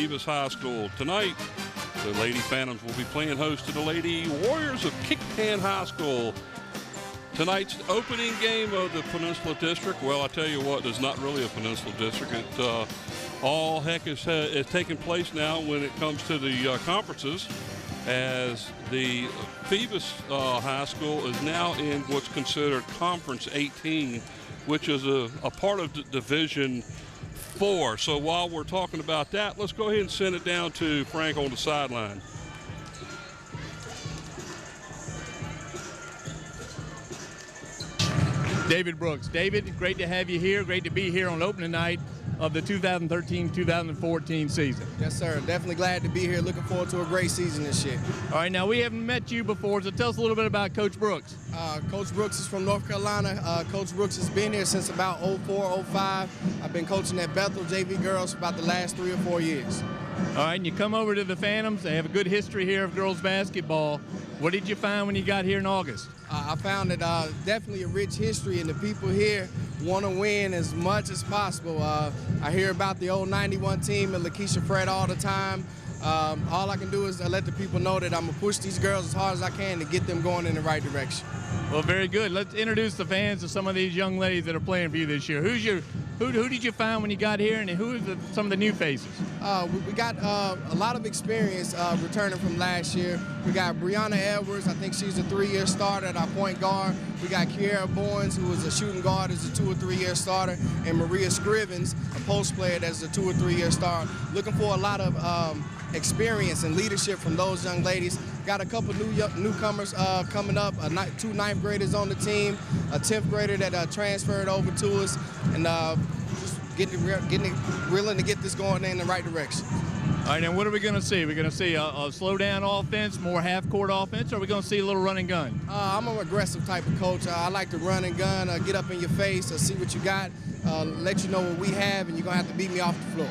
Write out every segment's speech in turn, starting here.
Basketball-Phoebus High School. Tonight, the Lady Phantoms will be playing host to the Lady Warriors of Kecoughtan High School. Tonight's opening game of the Peninsula District. Well, I tell you what, there's not really a Peninsula District. All heck is taking place now when it comes to the conferences, as the Phoebus High School is now in what's considered Conference 18, which is a part of Division 4. So while we're talking about that, let's go ahead and send it down to Frank on the sideline. David Brooks. David, great to have you here. Great to be here on opening night of the 2013-2014 season. Yes, sir. Definitely glad to be here. Looking forward to a great season this year. All right, now we haven't met you before, so tell us a little bit about Coach Brooks. Coach Brooks is from North Carolina. Coach Brooks has been here since about 04, 05. I've been coaching at Bethel JV Girls for about the last 3 or 4 years. All right, and you come over to the Phantoms. They have a good history here of girls basketball. What did you find when you got here in August? I found that definitely a rich history, and the people here want to win as much as possible. I hear about the old 91 team and Lakeisha Fred all the time. All I can do is let the people know that I'm going to push these girls as hard as I can to get them going in the right direction. Well, very good. Let's introduce the fans to some of these young ladies that are playing for you this year. Who did you find when you got here, and who are some of the new faces? We got a lot of experience returning from last year. We got Brianna Edwards. I think she's a 3-year starter at our point guard. We got Kiera Boyens, who is a shooting guard, is a 2 or 3 year starter, and Maria Scrivens, a post player that's a 2 or 3 year starter. Looking for a lot of experience and leadership from those young ladies. Got a couple newcomers coming up, 2 9th graders on the team, a 10th grader that transferred over to us, and just getting willing to get this going in the right direction. All right, and what are we going to see? We're going to see a slow-down offense, more half-court offense, or are we going to see a little run and gun? I'm an aggressive type of coach. I like to run and gun, get up in your face, see what you got, let you know what we have, and you're going to have to beat me off the floor.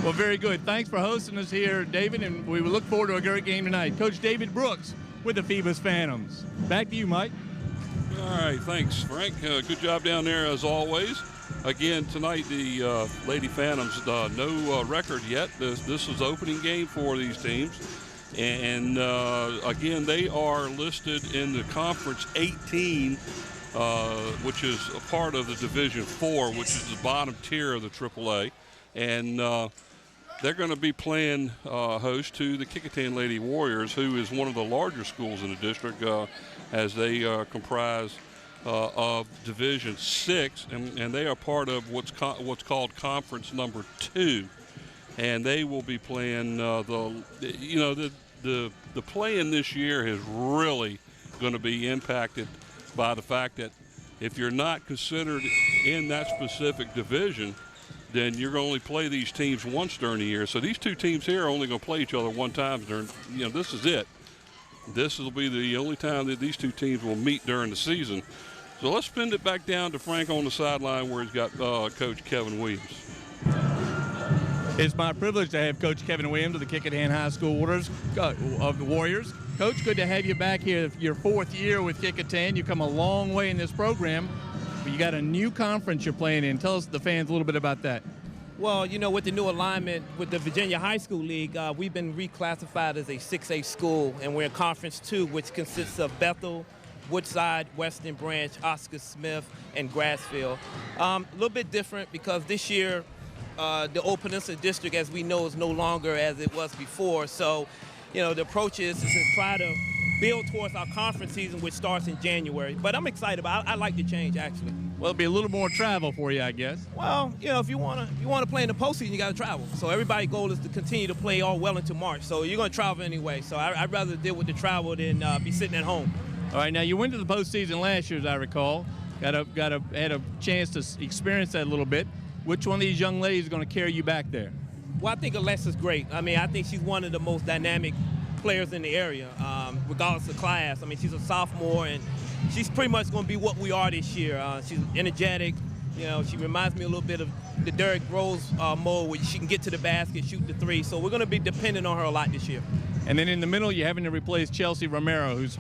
Well, very good. Thanks for hosting us here, David, and we look forward to a great game tonight. Coach David Brooks with the Phoebus Phantoms. Back to you, Mike. All right, thanks, Frank. Good job down there as always. Again, tonight the Lady Phantoms, no record yet. This is opening game for these teams. And again, they are listed in the Conference 18, which is a part of the Division 4, which is the bottom tier of the AAA. And they're going to be playing host to the Kecoughtan Lady Warriors, who is one of the larger schools in the district, as they comprise of Division 6, and they are part of what's called Conference number 2, and they will be playing the play-in this year is really going to be impacted by the fact that if you're not considered in that specific division, then you're going to only play these teams once during the year. So these two teams here are only going to play each other one time during, this is it. This will be the only time that these two teams will meet during the season. So let's spin it back down to Frank on the sideline where he's got Coach Kevin Williams. It's my privilege to have Coach Kevin Williams of the Kecoughtan High School of the Warriors. Coach, good to have you back here. Your 4th year with Kecoughtan. You've come a long way in this program. But you got a new conference you're playing in. Tell us, the fans, a little bit about that. Well, with the new alignment with the Virginia High School League, we've been reclassified as a 6A school, and we're in Conference 2, which consists of Bethel, Woodside, Western Branch, Oscar Smith, and Grassfield. A little bit different because this year the Old Peninsula District, as we know, is no longer as it was before. So, the approach is to try to build towards our conference season, which starts in January. But I'm excited about it. I like the change, actually. Well, it'll be a little more travel for you, I guess. Well, if you want to play in the postseason, you got to travel. So everybody's goal is to continue to play all well into March. So you're going to travel anyway. So I'd rather deal with the travel than be sitting at home. All right, now you went to the postseason last year, as I recall. Had a chance to experience that a little bit. Which one of these young ladies is going to carry you back there? Well, I think Alessa's great. I think she's one of the most dynamic players in the area, regardless of class. She's a sophomore, and she's pretty much going to be what we are this year. She's energetic. She reminds me a little bit of the Derrick Rose mode, where she can get to the basket, shoot the 3. So we're going to be dependent on her a lot this year. And then in the middle, you're having to replace Chelsea Romero, whose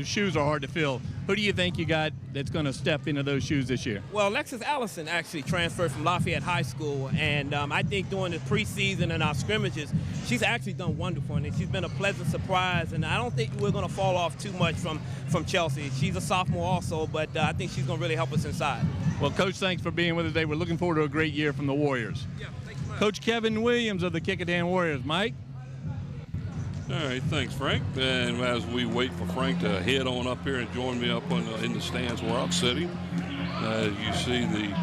shoes are hard to fill. Who do you think you got that's going to step into those shoes this year? Well, Alexis Allison actually transferred from Lafayette High School, and I think during the preseason and our scrimmages, she's actually done wonderful, and she's been a pleasant surprise, and I don't think we're going to fall off too much from Chelsea. She's a sophomore also, but I think she's going to really help us inside. Well, Coach, thanks for being with us today. We're looking forward to a great year from the Warriors. Yeah, thank you much. Coach Kevin Williams of the Kecoughtan Warriors. Mike? All right, thanks, Frank. And as we wait for Frank to head on up here and join me up in the stands where I'm sitting, you see the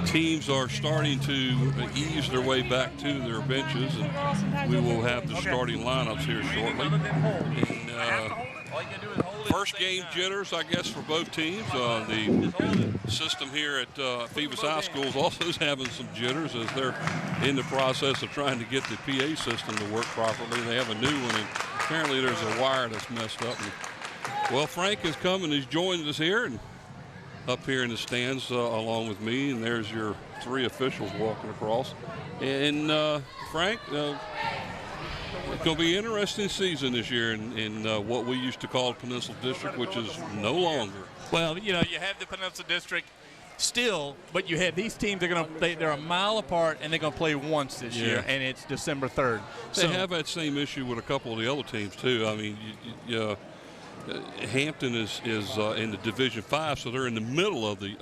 teams are starting to ease their way back to their benches, and we will have the starting lineups here shortly. And, first game jitters, I guess, for both teams. The system here at Phoebus High School is also having some jitters as they're in the process of trying to get the PA system to work properly. They have a new one, and apparently there's a wire that's messed up. And, well, Frank has come and he's joined us here and up here in the stands along with me, and there's your three officials walking across. And Frank, it's going to be an interesting season this year in what we used to call Peninsula District, which is no longer. Well, you have the Peninsula District still, but you have these teams. They're a mile apart, and they're going to play once this year, and it's December 3rd. They have that same issue with a couple of the other teams too. I mean, Hampton is in the Division 5, so they're in the middle of the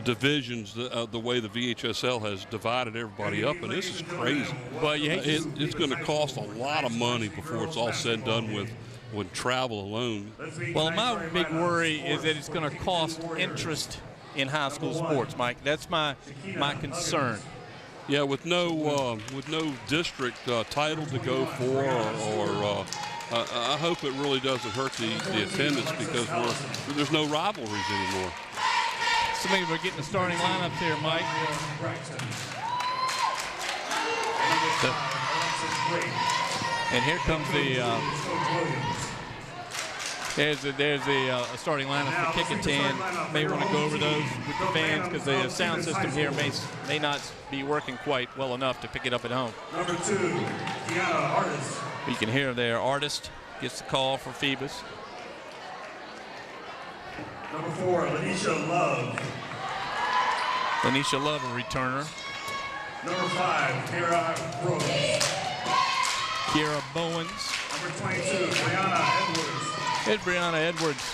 divisions, the way the VHSL has divided everybody up, and this is crazy. Well, it's going to cost a lot of money before it's all said and done with travel alone. Well, my big worry is that it's going to cost interest in high school sports, Mike. That's my concern. Yeah, with no district title to go for, or I hope it really doesn't hurt the attendance because there's no rivalries anymore. So maybe we're getting the starting lineups here, Mike. And here comes there's the starting lineup for Kecoughtan. May want to go over those with the fans because the sound system here may not be working quite well enough to pick it up at home. Number 2, Kiana Artist. You can hear there, Artist gets the call for Phoebus. Number 4, Lanisha Love. Lanisha Love, a returner. Number 5, Kara Brooks. Kiera Bowens. Number 22, Brianna Edwards. Here's Brianna Edwards.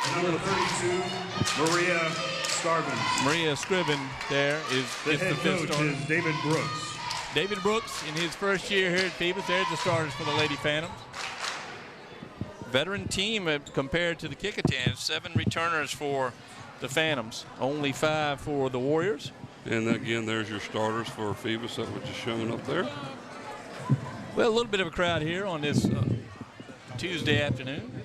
And number 32, Maria Scarvin. Maria Scriven there is The the head fifth coach starter. is David Brooks. David Brooks in his first year here at Phoebus. There's the starters for the Lady Phantoms. Veteran team compared to the Kecoughtan. 7 returners for the Phantoms, only 5 for the Warriors. And again, there's your starters for Phoebus that were just showing up there. Well, a little bit of a crowd here on this Tuesday afternoon,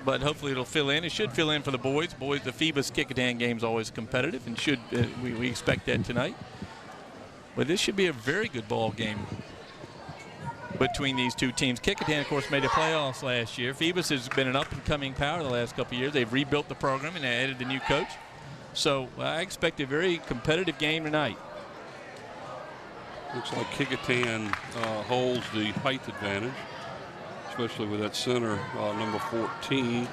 but hopefully it'll fill in. It should fill in for the boys. The Phoebus Kecoughtan game is always competitive, and we expect that tonight. But this should be a very good ball game between these two teams. Kecoughtan, of course, made the playoffs last year. Phoebus has been an up-and-coming power the last couple of years. They've rebuilt the program and added the new coach. So I expect a very competitive game tonight. Looks like Kecoughtan holds the height advantage, especially with that center, number 14,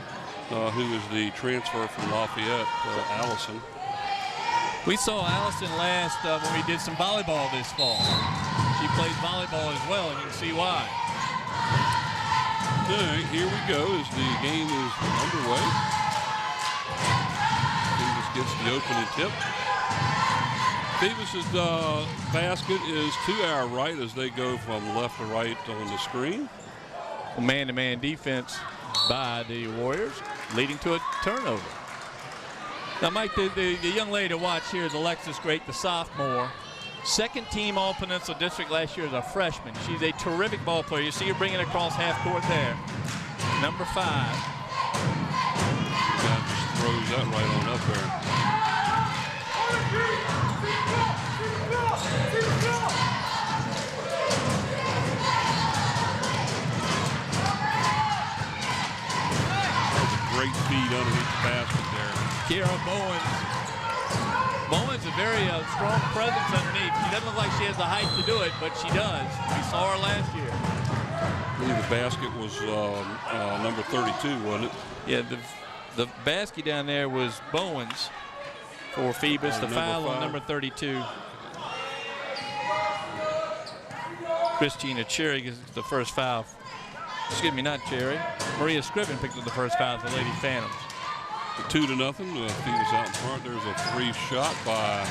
who is the transfer from Lafayette, Allison. We saw Allison last when we did some volleyball this fall. She plays volleyball as well, and you can see why. All right, here we go as the game is underway. Phoebus gets the opening tip. Phoebus's basket is to our right as they go from left to right on the screen. Man-to-man defense by the Warriors, leading to a turnover. Now, Mike, the young lady to watch here is Alexis Great, the sophomore. Second team All-Peninsula District last year as a freshman. She's a terrific ball player. You see her bringing it across half court there. Number 5. Guy just throws that right on up there. That's a great feed underneath the basket there. Kiera Bowens. Bowens has very strong presence underneath. She doesn't look like she has the height to do it, but she does. We saw her last year. I believe the basket was number 32, wasn't it? Yeah, the basket down there was Bowen's for Phoebus. The foul on number 32. Christina Cherry gets the first foul. Excuse me, not Cherry. Maria Scriven picked up the first foul for the Lady Phantoms. 2-0. Phoebus out in front. There's a free shot by,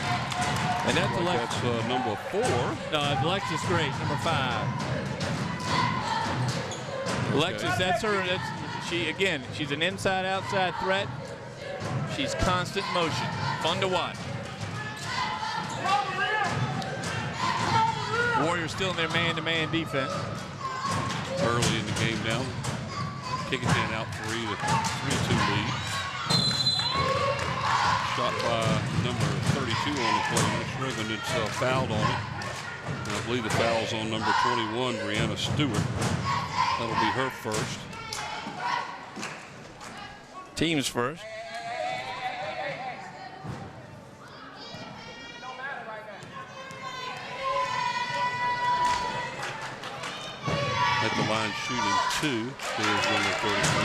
and that's number 4. No, it's Alexis Grace, number 5. Okay. Alexis, that's her. She's an inside-outside threat. She's constant motion. Fun to watch. Warriors still in their man-to-man defense. Early in the game now. Kecoughtan out 3-2 lead. Shot by number 32 on the play. Shriven, it's fouled on it. And I believe the foul's on number 21, Brianna Stewart. That'll be her first. Team's first. At the line shooting 2. There's number 33.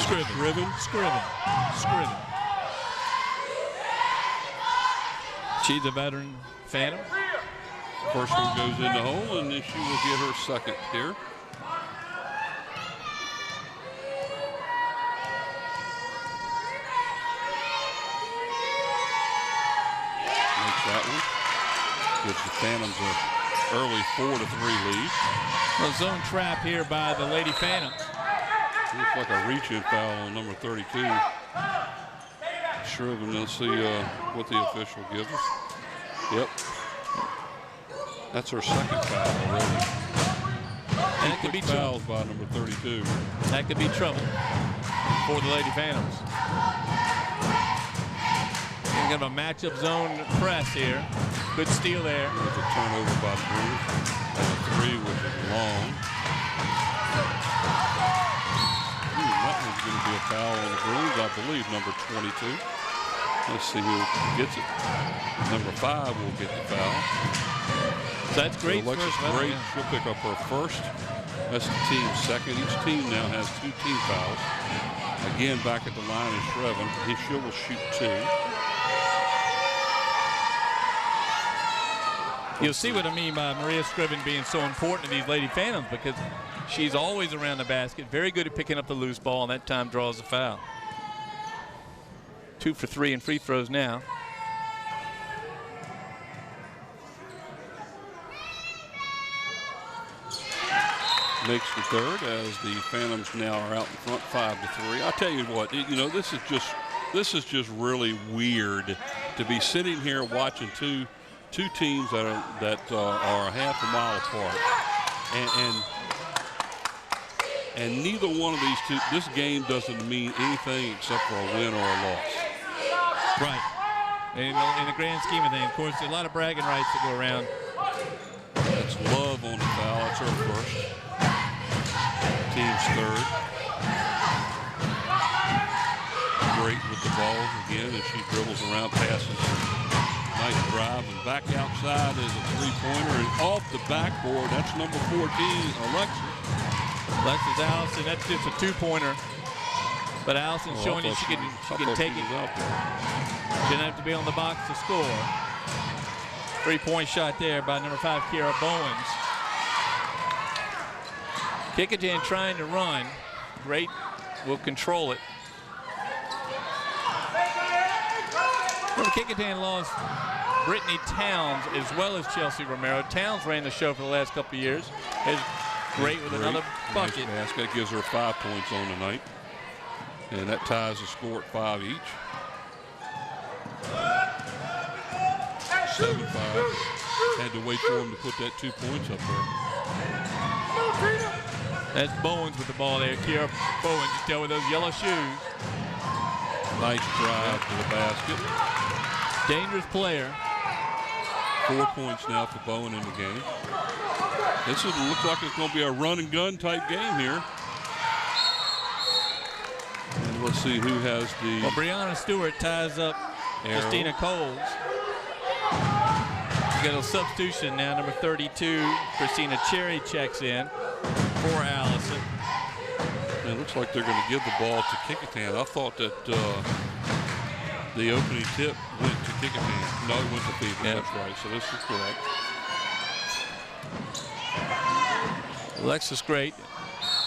Scriven. She's a veteran Phantom. First one goes in the hole, and then she will get her second here. Makes that one. Gives the Phantoms a early 4-3 lead. A zone trap here by the Lady Phantoms. Looks like a reach-in foul on number 32. Shriven, let's see what the official gives us. Yep. That's her second foul already. And it could be fouls by number 32. That could be trouble for the Lady Phantoms. We got a matchup zone press here. Good steal there. There's a turnover by the Brewers. And a 3, which is long. That one's going to be a foul on the Brewers, I believe, number 22. Let's see who gets it. Number 5 will get the foul. So that's great. So Alexis Grace, she'll pick up her first. That's the team's second. Each team now has 2 team fouls. Again, back at the line is Shriven. She will shoot 2. You'll see what I mean by Maria Scriven being so important to these Lady Phantoms, because she's always around the basket, very good at picking up the loose ball, and that time draws a foul. 2 for 3 in free throws now. Makes the third as the Phantoms now are out in front 5-3. I tell you what, this is just really weird to be sitting here watching two teams that are a half a mile apart, and neither one of these two. This game doesn't mean anything except for a win or a loss. Right. In the grand scheme of things, of course, a lot of bragging rights to go around. That's Love on the foul. That's her first. Team's third. Great with the ball again as she dribbles around, passes. Nice drive, and back outside is a 3-pointer, and off the backboard, that's number 14, Alexis Allison, that's just a 2-pointer. But Allison's showing you she can take it. She didn't have to be on the box to score. 3-point shot there by number 5, Kiara Bowens. Kecoughtan trying to run. Great will control it. Kecoughtan lost Brittany Towns as well as Chelsea Romero. Towns ran the show for the last couple of years. Is great with another bucket. Nice basket. Gives her 5 points on the night. And that ties the score at 5 each. 7-5. Had to wait for him to put that 2 points up there. That's Bowens with the ball there. Kiara Bowens, you tell with those yellow shoes. Nice drive to the basket. Dangerous player. 4 points now for Bowen in the game. This looks like it's going to be a run and gun type game here. And let's see who has the. Well, Brianna Stewart ties up Christina Coles. We got a substitution now, number 32. Christina Cherry checks in for Allison. And it looks like they're going to give the ball to Kecoughtan. I thought that the opening tip went to Kecoughtan. No, it went to Phoebus. Yeah. That's right. So this is correct. Alexis Great.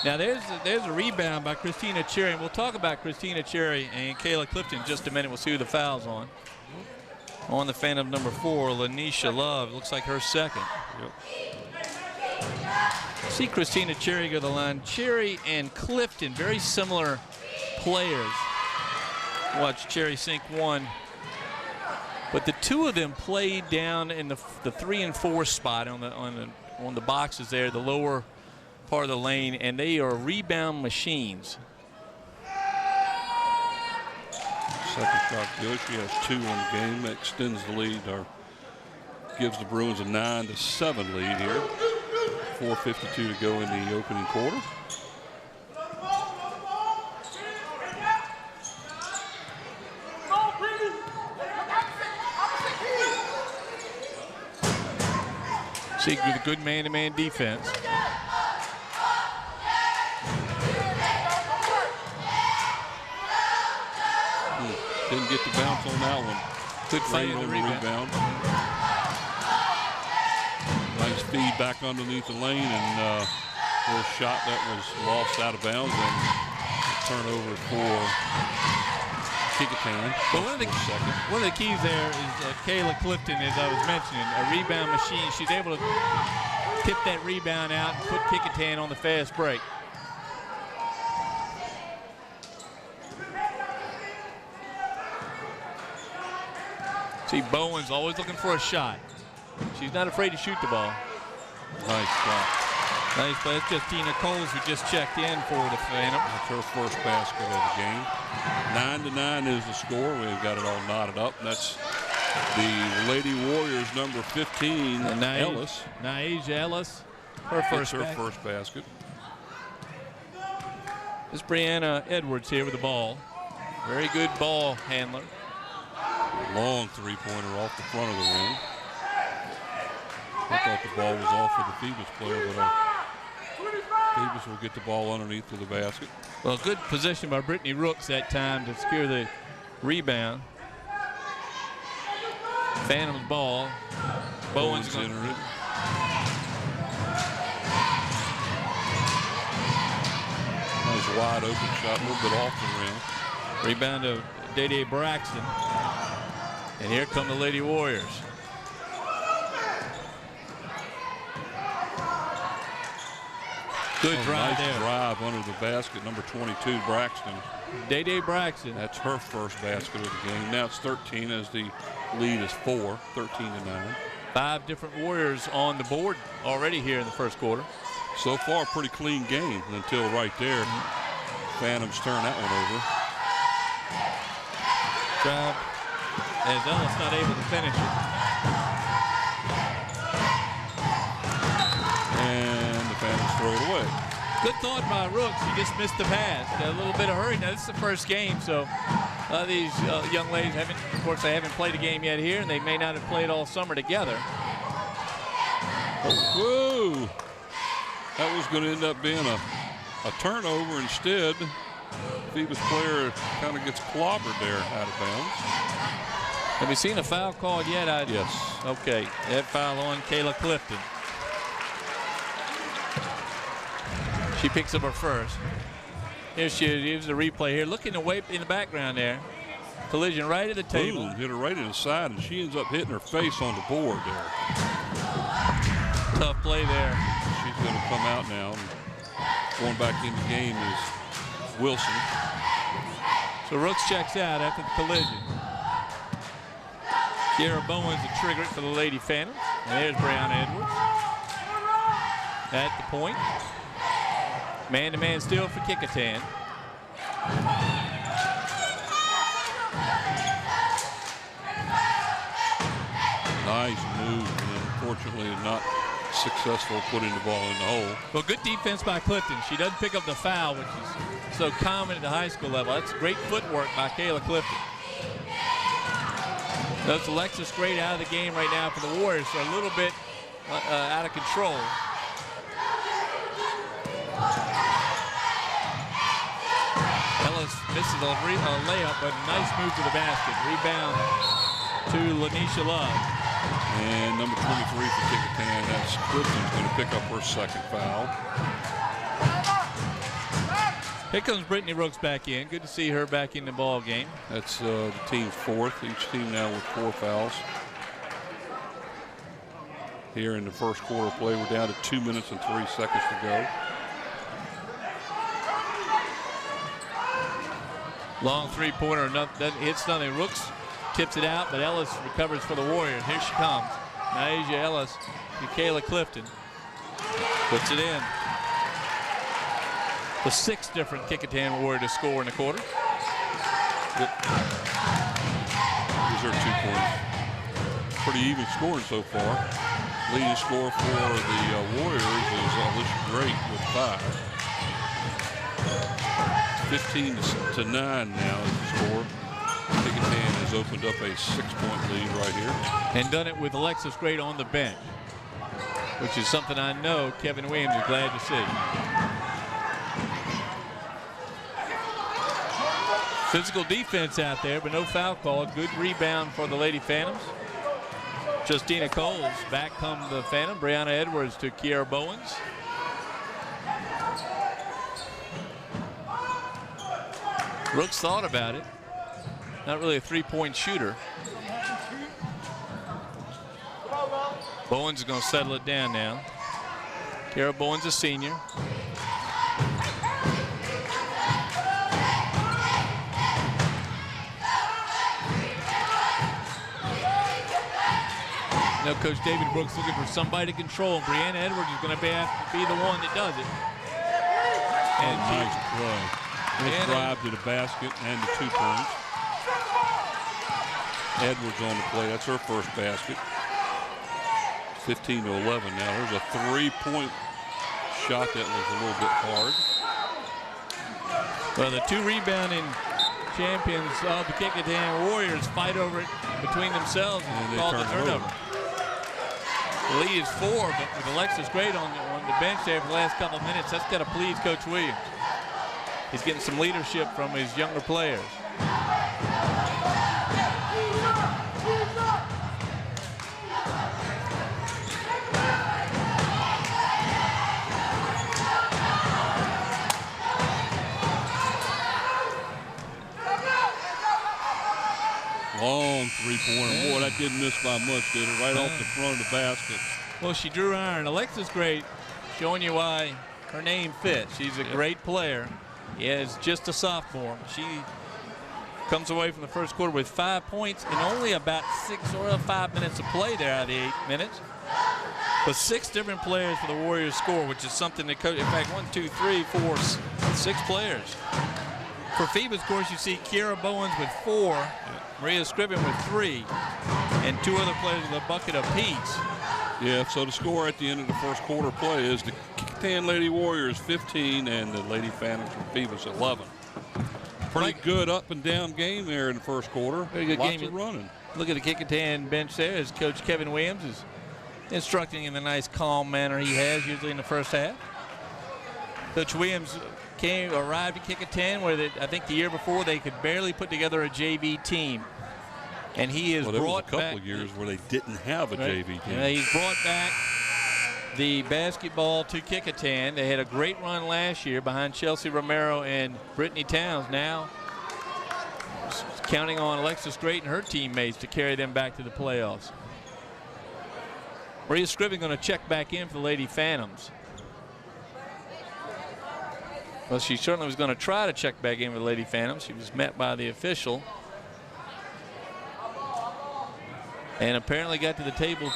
Now there's a rebound by Christina Cherry, and we'll talk about Christina Cherry and Kayla Clifton in just a minute. We'll see who the foul's on. On the Phantom number 4, Lanisha Love. Looks like her second. Yep. See Christina Cherry go to the line. Cherry and Clifton, very similar players. Watch Cherry sink one. But the two of them played down in the 3 and 4 spot on the boxes there, the lower part of the lane, and they are rebound machines. Second shot good. She has 2 on the game. That extends the lead, or gives the Bruins a 9-7 lead here. 4:52 to go in the opening quarter. See, with a good man-to-man defense. Didn't get the bounce on that one. Good fight in the rebound. Nice feed back underneath the lane, and a little shot that was lost out of bounds, and a turnover for Kecoughtan. But one of the keys there is Kayla Clifton, as I was mentioning, a rebound machine. She's able to tip that rebound out and put Kecoughtan on the fast break. See, Bowen's always looking for a shot. She's not afraid to shoot the ball. Nice shot. Nice play. It's just Tina Coles who just checked in for the Phantom. That's her first basket of the game. 9-9 is the score. We've got it all knotted up. And that's the Lady Warriors number 15, Ellis. Naija Ellis, her first basket. This is Brianna Edwards here with the ball. Very good ball handler. Long three-pointer off the front of the rim. I thought the ball was off for the Phoebus player, but Phoebus will get the ball underneath to the basket. Well, good position by Brittany Rooks that time to secure the rebound. Phantom's ball. Bowen's entered it. Nice wide open shot, a little bit off the rim. Rebound to Day Braxton. And here come the Lady Warriors. Good drive nice there. Drive under the basket, number 22, Braxton. Day Braxton. That's her first basket of the game. Now it's 13 as the lead is 4, 13-9. 5 different Warriors on the board already here in the first quarter. So far, pretty clean game until right there. Phantoms turn that one over. Drive. As Ellis not able to finish it. And the Phantoms throw it away. Good thought by Rooks. He just missed the pass. A little bit of hurry. Now, this is the first game, so these young ladies haven't, of course, they haven't played a game yet here, and they may not have played all summer together. Whoa! That was going to end up being a turnover. Instead, Phoebus player kind of gets clobbered there out of bounds. Have we seen a foul called yet? Yes. Okay, that foul on Kayla Clifton. She picks up her first. Here's the replay here. Looking away in the background there. Collision right at the table. Boom, hit her right in the side, and she ends up hitting her face on the board there. Tough play there. She's going to come out now. And going back in the game is Wilson. So Rooks checks out after the collision. Kiera Bowen's the trigger for the Lady Phantoms. And there's Brianna Edwards. At the point. Man-to-man steal for Kecoughtan. Nice move, and unfortunately not successful putting the ball in the hole. Well, good defense by Clifton. She doesn't pick up the foul, which is so common at the high school level. That's great footwork by Kayla Clifton. That's Alexis Great out of the game right now for the Warriors. So a little bit out of control. Ellis misses a layup, but nice move to the basket. Rebound to Lanisha Love. And number 23 for Kecoughtan, that's Clifton's going to pick up her second foul. Here comes Brittany Rooks back in. Good to see her back in the ball game. That's the team's fourth. Each team now with 4 fouls. Here in the first quarter of play, we're down to 2 minutes and 3 seconds to go. Long three-pointer, hits nothing. Rooks tips it out, but Ellis recovers for the Warriors. Here she comes. Naija Ellis to Kayla Clifton. Puts it in. The 6th different Kecoughtan Warrior to score in the quarter. These are 2 points. Pretty even scoring so far. Leading scorer for the Warriors is Alicia Great with 5. 15 to 9 now is the score. Kecoughtan has opened up a 6-point lead right here. And done it with Alexis Great on the bench, which is something I know Kevin Williams is glad to see. Physical defense out there, but no foul called. Good rebound for the Lady Phantoms. Justina Coles. Back come the Phantom. Brianna Edwards to Kiera Bowens. Rooks thought about it. Not really a three-point shooter. Bowens is going to settle it down now. Kiera Bowens, a senior. Now Coach David Brooks looking for somebody to control. Brianna Edwards is going to be the one that does it. And nice play. Nice drive to the basket and the 2 points. Edwards on the play. That's her first basket. 15 to 11 now. There's a 3-point shot that was a little bit hard. Well, the 2 rebounding champions of the Kecoughtan Warriors fight over it between themselves and call the turnover. The lead is 4, but with Alexis Great on the bench there for the last couple of minutes, that's got to please Coach Williams. He's getting some leadership from his younger players. Long 3-pointer. Boy, that didn't miss by much, did it? Right off the front of the basket. Well, she drew iron. Alexis Great, showing you why her name fits. She's a great player. Is just a sophomore. She comes away from the first quarter with 5 points in only about 6 or 5 minutes of play there out of the 8 minutes. But 6 different players for the Warriors score, which is something that coach. In fact, 1, 2, 3, 4, 6 players. For Phoebus, of course, you see Kiera Bowens with 4, Maria Scriven with 3, and 2 other players with a bucket apiece. Yeah, so the score at the end of the first quarter play is the Kecoughtan Lady Warriors 15 and the Lady Phantoms from Phoebus 11. Pretty good up and down game there in the first quarter. Very good Lots game. of running. Look at the Kecoughtan bench there as Coach Kevin Williams is instructing in the nice calm manner he has usually in the first half. Coach Williams arrived at Kecoughtan where I think the year before they could barely put together a JV team. And he has there brought was a couple of years where they didn't have a JV team. Yeah, he's brought back the basketball to Kecoughtan. They had a great run last year behind Chelsea Romero and Brittany Towns. Now counting on Alexis Great and her teammates to carry them back to the playoffs. Maria Scriven going to check back in for the Lady Phantoms. Well, she certainly was going to try to check back in with the Lady Phantoms. She was met by the official. And apparently got to the table.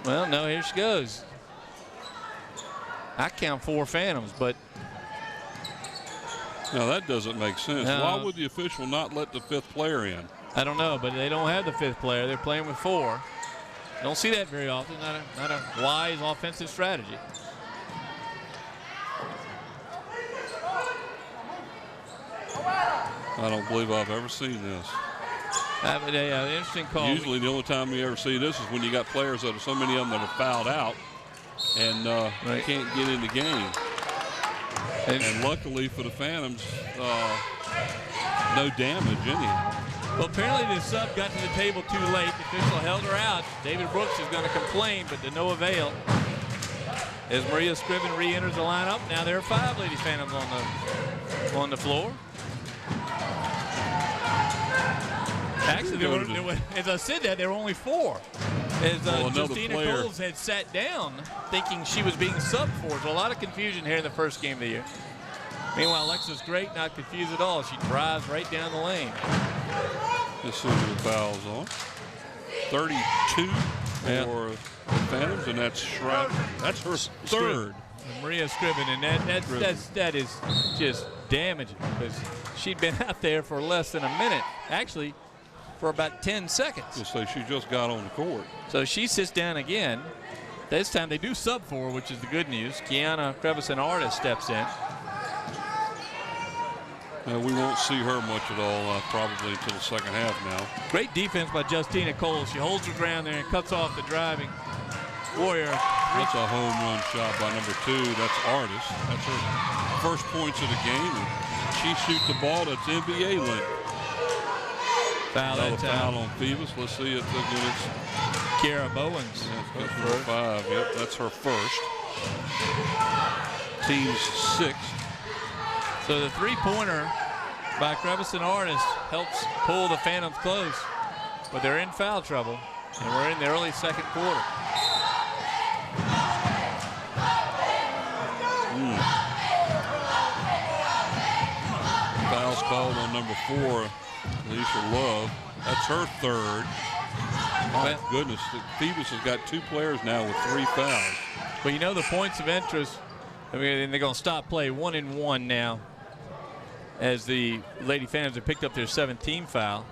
Well, no, here she goes. I count 4 Phantoms, but. Now that doesn't make sense. No. Why would the official not let the 5th player in? I don't know, but they don't have the 5th player. They're playing with 4. Don't see that very often. Not a wise offensive strategy. I don't believe I've ever seen this. Interesting call. Usually the only time we ever see this is when you got players that are so many of them that are fouled out and can't get in the game. And luckily for the Phantoms, no damage anyhow. Well, apparently the sub got to the table too late. The official held her out. David Brooks is going to complain, but to no avail. As Maria Scriven re-enters the lineup, now there are 5 Lady Phantoms on the floor. Actually, there were, as I said that, there were only 4. As Justina Coles had sat down thinking she was being subbed for. So a lot of confusion here in the first game of the year. Meanwhile, Alexis Great not confused at all. She drives right down the lane. Let's see who the foul's on. 32 for the Phantoms, and that's Schreiber. That's her third. Maria Scriven, and that is just damaging because she'd been out there for less than a minute. Actually, for about 10 seconds. So she just got on the court. So she sits down again. This time they do sub for her, which is the good news. Kiana Crevisan-Artis steps in. We won't see her much at all probably until the second half now. Great defense by Justina Coles. She holds her ground there and cuts off the driving Warrior. That's a home run shot by number 2. That's Artis. That's her first points of the game. And she shoots the ball that's NBA length. Foul that time. Foul on Phoebus. Let's see it against Kiara Bowens. That's number 5. Yep, that's her first. Team's 6th. So the three-pointer by Crevisan-Artis helps pull the Phantoms close, but they're in foul trouble, and we're in the early second quarter. Foul's called on number 4, Alicia Love. That's her third. My goodness, Phoebus has got 2 players now with 3 fouls. But you know the points of interest, I mean, they're going to stop play 1-and-1 now as the Lady Phantoms have picked up their 17th foul.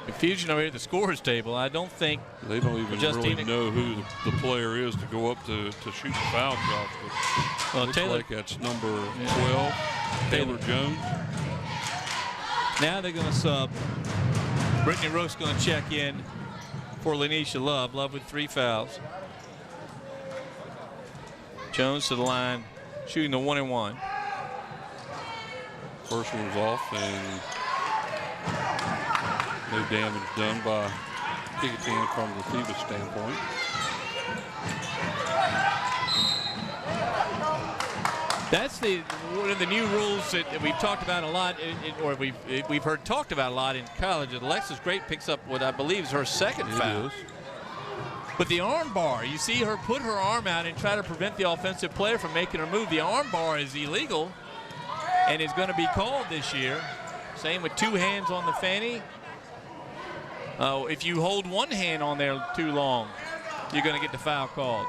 Confusion over here at the scorers table. I don't think they don't even really know who the player is to go up to shoot the foul shot. Well, looks like that's number 12, Taylor Jones. Now they're going to sub. Brittany Rook's going to check in for Lanisha Love. Love with 3 fouls. Jones to the line, shooting the 1-and-1. First one's off, and no damage done by Kecoughtan from the Phoebus standpoint. That's one of the new rules that we've talked about a lot, or we've heard talked about a lot in college. Alexis Great picks up what I believe is her second foul. But the arm bar, you see her put her arm out and try to prevent the offensive player from making her move. The arm bar is illegal and is going to be called this year. Same with 2 hands on the fanny. If you hold 1 hand on there too long, you're going to get the foul called.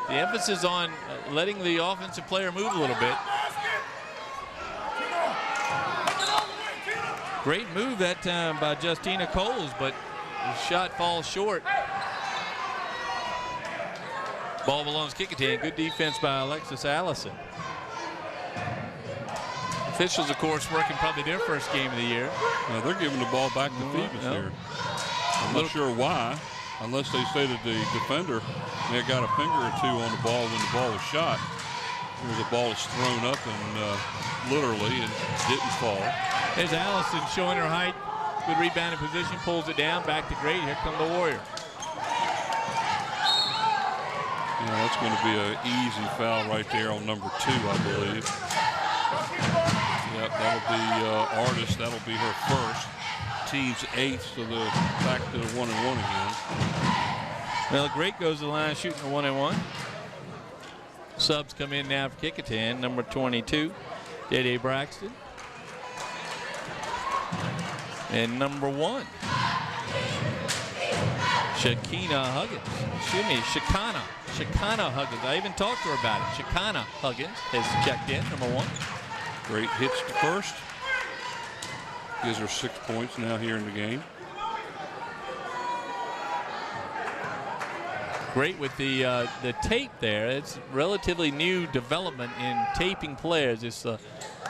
The emphasis on letting the offensive player move a little bit. Great move that time by Justina Coles, but the shot falls short. Ball belongs Kecoughtan. Good defense by Alexis Allison. Officials, of course, working probably their first game of the year. Now they're giving the ball back to Phoebus here. I'm not sure why, unless they say that the defender may have got a finger or 2 on the ball when the ball was shot. The ball is thrown up and literally it didn't fall. There's Allison showing her height. Good rebounding position, pulls it down, back to Great. Here come the Warrior. Yeah, that's going to be an easy foul right there on number 2, I believe. Yep, that'll be Artis. That'll be her first. Team's 8th, so they're back to the 1-and-1 again. Well, Great goes to the line shooting the 1-and-1. Subs come in now for Kecoughtan. Number 22, Dede Braxton. And number 1, Shekinah Huggins. I even talked to her about it. Shekinah Huggins has checked in, number 1. Great hits the first. Gives her 6 points now here in the game. Great with the tape there. It's relatively new development in taping players. It's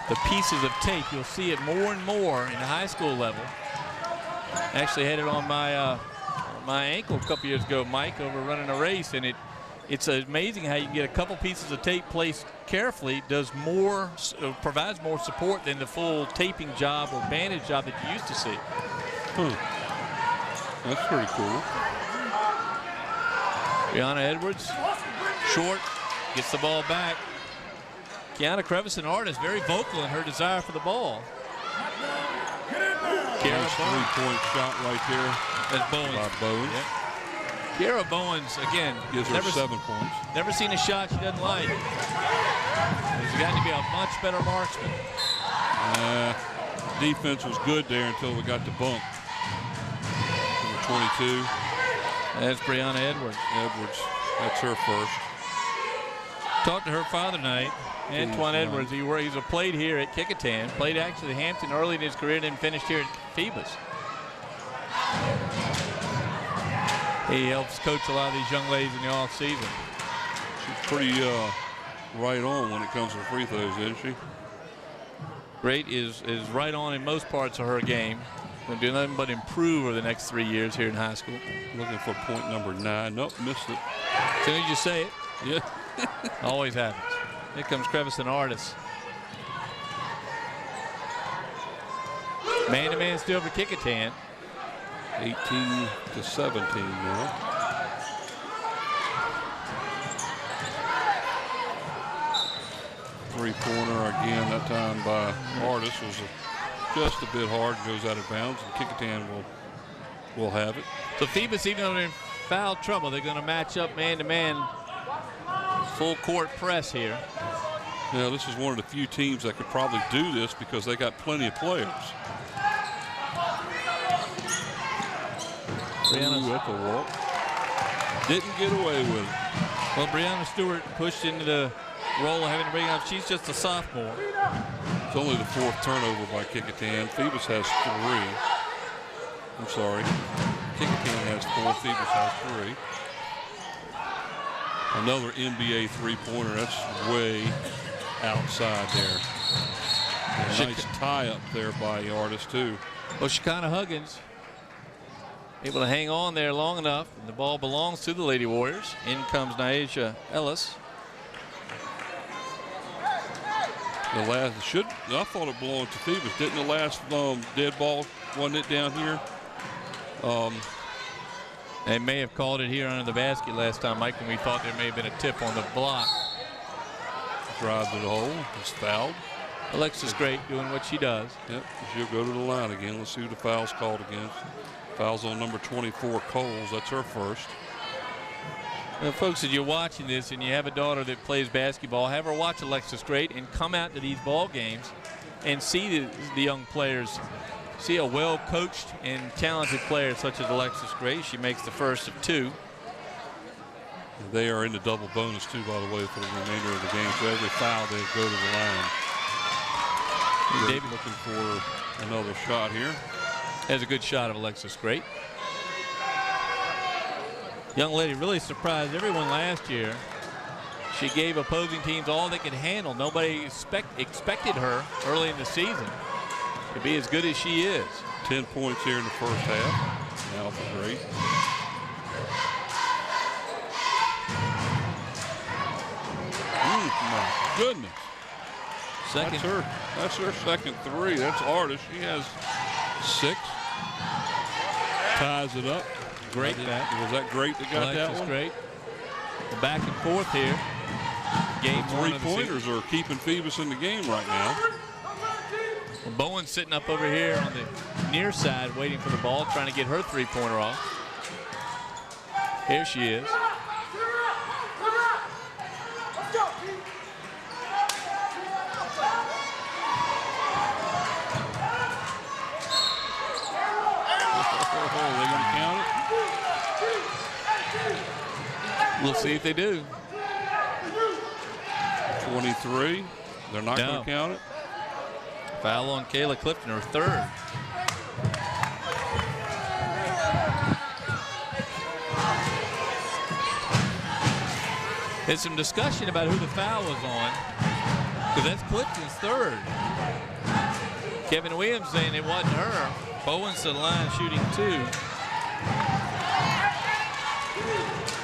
the pieces of tape. You'll see it more and more in the high school level. Actually had it on my ankle a couple years ago, Mike, over running a race, and it's amazing how you can get a couple pieces of tape placed carefully, provides more support than the full taping job or bandage job that you used to see. That's pretty cool. Brianna Edwards, short, gets the ball back. Kiana Crevison-Art is very vocal in her desire for the ball. Nice three-point shot right there. That's Bowens. By Bowens. Yep. Kiara Bowens, again, Gives her 7 points. Never seen a shot she doesn't like. She's got to be a much better marksman. Defense was good there until we got the bump. Number 22. That's Brianna Edwards. That's her first. Talked to her father tonight, Antoine Edwards. He's played here at Kecoughtan. Played actually Hampton early in his career, then finished here at Phoebus. He helps coach a lot of these young ladies in the off season. She's pretty right on when it comes to free throws, isn't she? Great is right on in most parts of her game. Going to do nothing but improve over the next 3 years here in high school. Looking for point number 9. Nope, missed it. As soon as you say it. Yeah. Always happens. Here comes Crevison-Artis. Man-to-man still for Kecoughtan. 18-17 now. Three-pointer again, that time by Artis was just a bit hard, goes out of bounds, and Kecoughtan will have it. So Phoebus, even though they're in foul trouble, they're going to match up man-to-man, full court press here. Yeah, this is one of the few teams that could probably do this because they got plenty of players. Ooh, that's a walk. Didn't get away with it. Well, Brianna Stewart pushed into the role of having to bring up. She's just a sophomore. It's only the 4th turnover by Kecoughtan. Phoebus has 3. I'm sorry. Kecoughtan has 4. Phoebus has 3. Another NBA three-pointer. That's way outside there. And a nice tie up there by Artis too. Well, Shekinah Huggins able to hang on there long enough, and the ball belongs to the Lady Warriors. In comes Nyesha Ellis. I thought it belonged to Phoebus. Didn't the last dead ball, wasn't it down here? They may have called it here under the basket last time, Mike, when we thought there may have been a tip on the block. Drive to the hole. It's fouled. Alexis Great doing what she does. Yep, she'll go to the line again. Let's see who the foul's called against. Foul's on number 24, Coles. That's her first. Well, folks, as you're watching this and you have a daughter that plays basketball, have her watch Alexis Great and come out to these ball games and see the young players. See a well-coached and talented player such as Alexis Great. She makes the first of 2. They are in the double bonus too, by the way, for the remainder of the game. So every foul, they go to the line. David looking for another shot here. Has a good shot of Alexis Great. Young lady really surprised everyone last year. She gave opposing teams all they could handle. Nobody expected her early in the season to be as good as she is. 10 points here in the first half. Now for Great. My goodness. That's her second 3. That's Artis. She has 6. Ties it up. Great. Was that Great that got Alexis that one? Great. The back and forth here. Game 3-pointers are keeping Phoebus in the game right now. Well, Bowen's sitting up over here on the near side waiting for the ball, trying to get her 3-pointer off. Here she is. We'll see if they do. 23. They're not going to count it. Foul on Kayla Clifton, her 3rd. There's some discussion about who the foul was on, because that's Clifton's 3rd. Kevin Williams saying it wasn't her. Bowens to the line shooting 2.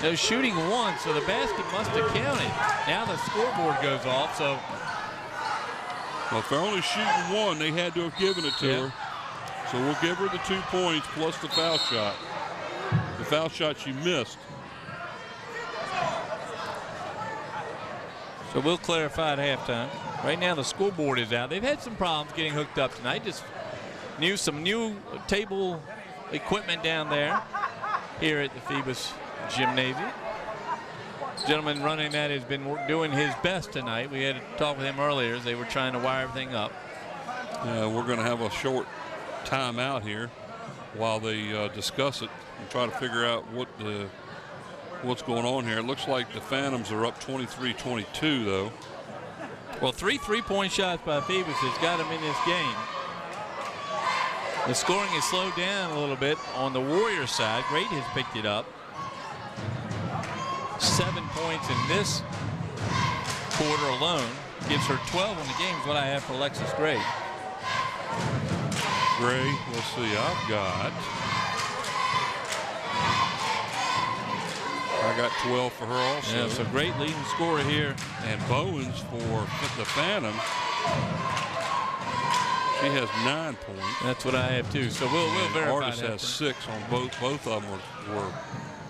No, shooting 1, so the basket must have counted. Now the scoreboard goes off, so. Well, if they're only shooting 1, they had to have given it to her. So we'll give her the 2 points plus the foul shot. The foul shot she missed. So we'll clarify at halftime. Right now the scoreboard is out. They've had some problems getting hooked up tonight. Just some new table equipment down there here at the Phoebus Gymnasium. The gentleman running that has been doing his best tonight. We had to talk with him earlier as they were trying to wire everything up. We're going to have a short timeout here while they discuss it and try to figure out what's going on here. It looks like the Phantoms are up 23-22 though. Well, 3 3-point shots by Phoebus has got them in this game. The scoring has slowed down a little bit on the Warriors side. Great has picked it up. 7 points in this quarter alone. Gives her 12 on the game is what I have for Alexis Gray. Gray, let's see, I got 12 for her also. Yeah, so great leading scorer here. And Bowens for the Phantom. She has 9 points. That's what I have too. So we'll verify. Artis has 6 on both. Both of them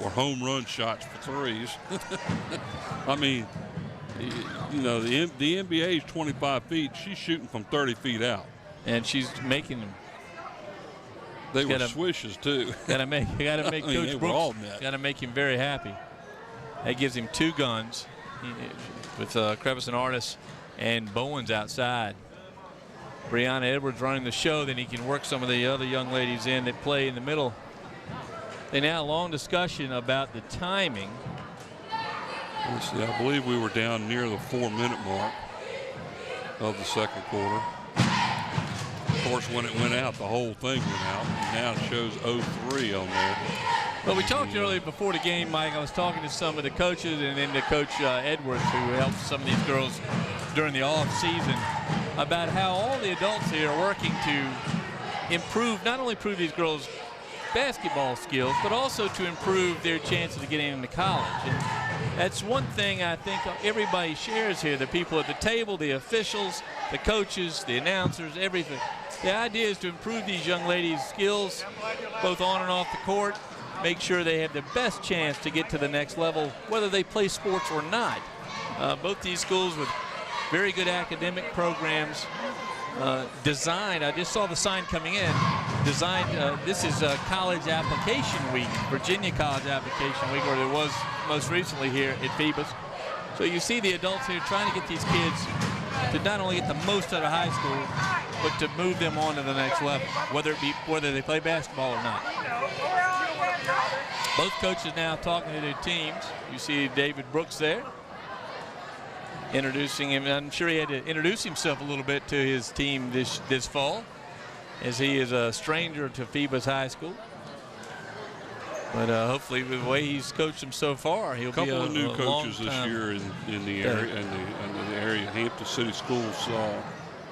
were home run shots for threes. I mean, you know, the NBA is 25 feet. She's shooting from 30 feet out. And she's making them. They were swishes too. Gotta make Coach Brooks. Gotta make him very happy. That gives him 2 guns with Crevice and Artis and Bowens outside. Brianna Edwards running the show. Then he can work some of the other young ladies in that play in the middle. They now long discussion about the timing. Let's see, I believe we were down near the 4-minute mark of the second quarter. Of course, when it went out, the whole thing went out. Now it shows 0-3 on there. Well, we talked earlier before the game, Mike. I was talking to some of the coaches and then to Coach Edwards, who helps some of these girls during the off season, about how all the adults here are working to improve, not only improve these girls' basketball skills, but also to improve their chances of getting into college. And that's one thing I think everybody shares here, the people at the table, the officials, the coaches, the announcers, everything. The idea is to improve these young ladies' skills, both on and off the court, make sure they have the best chance to get to the next level, whether they play sports or not. Both these schools with very good academic programs, designed, I just saw the sign coming in, designed, this is college application week, Virginia College application week, or it was most recently here at Phoebus. So you see the adults here trying to get these kids to not only get the most out of high school, but to move them on to the next level, whether they play basketball or not. Both coaches now talking to their teams. You see David Brooks there, introducing him. I'm sure he had to introduce himself a little bit to his team this fall, as he is a stranger to Phoebus High School. But hopefully, with the way he's coached them so far, he'll be a couple of new coaches this year in the area, in the area. Hampton City Schools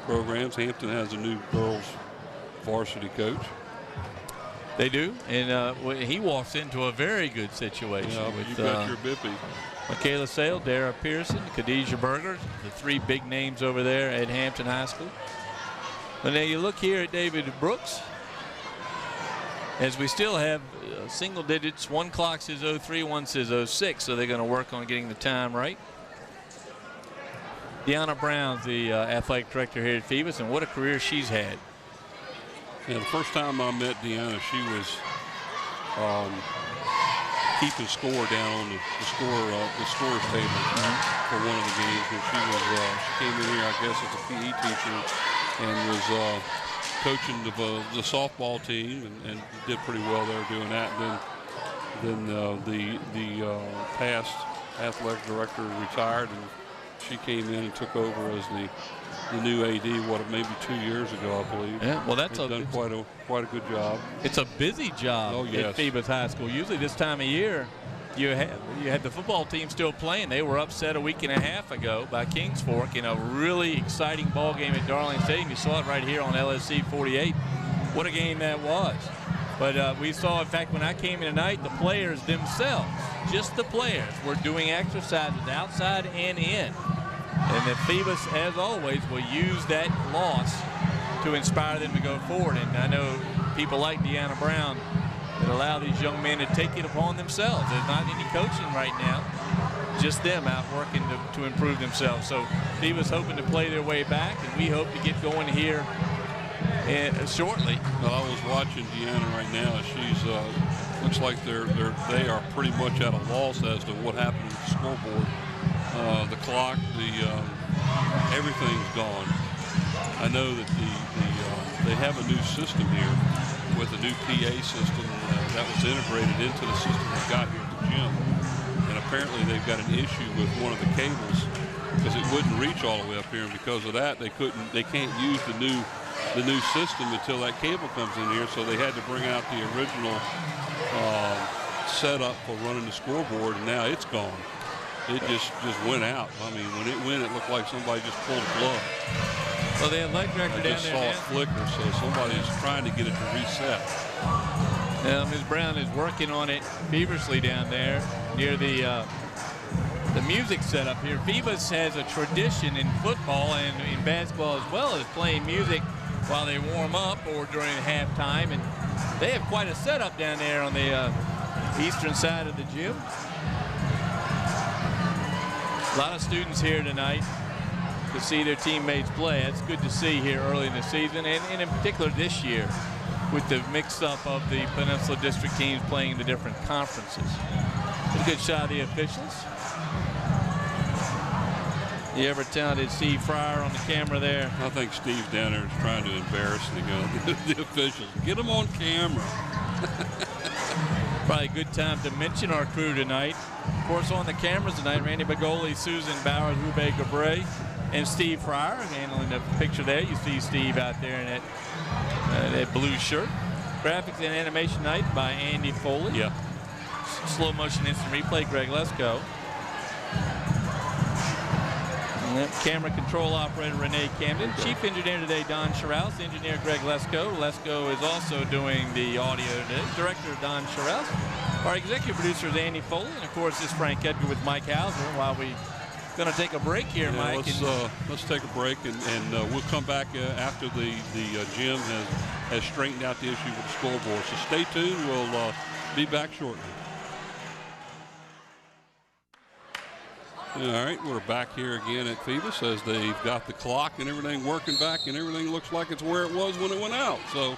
programs. Hampton has a new girls varsity coach. They do, and he walks into a very good situation. Yeah, with you got your bippy. Michaela Sale, Dara Pearson, Khadijah Berger, the 3 big names over there at Hampton High School. But now you look here at David Brooks, as we still have single digits. One clock says 03, one says 06, so they're going to work on getting the time right. Deanna Brown's the athletic director here at Phoebus, and what a career she's had. Yeah, the first time I met Deanna, she was keeping score down on the scorer's table for one of the games. And she came in here, I guess, as a PE teacher, and was coaching the softball team, and did pretty well there doing that. And then the past athletic director retired, and she came in and took over as the new AD, maybe 2 years ago, I believe. Yeah, well, that's done quite a good job. It's a busy job yes. at Phoebus High School. Usually this time of year, you had the football team still playing. They were upset a week and a half ago by Kings Fork in a really exciting ball game at Darling Stadium. You saw it right here on LSC 48. What a game that was. But we saw, in fact, when I came in tonight, the players themselves, just the players, were doing exercises outside and in. And the Phoebus, as always, will use that loss to inspire them to go forward. And I know people like Deanna Brown that allow these young men to take it upon themselves. There's not any coaching right now, just them out working to improve themselves. So Phoebus hoping to play their way back, and we hope to get going here shortly. Well, I was watching Deanna right now. She's looks like they are pretty much at a loss as to what happened with the scoreboard. The clock, everything's gone. I know that they have a new system here with a new PA system that was integrated into the system they got here at the gym. And apparently they've got an issue with one of the cables because it wouldn't reach all the way up here. And because of that, they can't use the new system until that cable comes in here. So they had to bring out the original setup for running the scoreboard, and now it's gone. It just went out. I mean, when it went, it looked like somebody just pulled a plug. Well, the athletic director down there. I just saw it flicker, so somebody is trying to get it to reset. Ms. Brown is working on it feverishly down there near the music setup here. Phoebus has a tradition in football and in basketball as well as playing music while they warm up or during halftime, and they have quite a setup down there on the eastern side of the gym. A lot of students here tonight to see their teammates play. That's good to see here early in the season, and in particular this year with the mix-up of the Peninsula District teams playing in the different conferences. A good shot of the officials. The ever-talented Steve Fryer on the camera there. I think Steve's down there is trying to embarrass the officials. Get them on camera. Probably a good time to mention our crew tonight. Of course, on the cameras tonight, Randy Bagoli, Susan Bowers, Rube Gabre, and Steve Fryer handling the picture there. You see Steve out there in that blue shirt. Graphics and animation night by Andy Foley. Yeah. Slow motion instant replay, Greg Lesko. Camera control operator Renee Camden. Chief engineer today Don Scharouse. Engineer Greg Lesko. Lesko is also doing the audio today. Director Don Scharouse. Our executive producer is Andy Foley. And of course, this is Frank Edgar with Mike Hauser. While we going to take a break here, yeah, Mike. Let's take a break, and we'll come back after the gym has straightened out the issue with the scoreboard. So stay tuned. We'll be back shortly. All right, we're back here again at Phoebus as they've got the clock and everything working back, and everything looks like it's where it was when it went out. So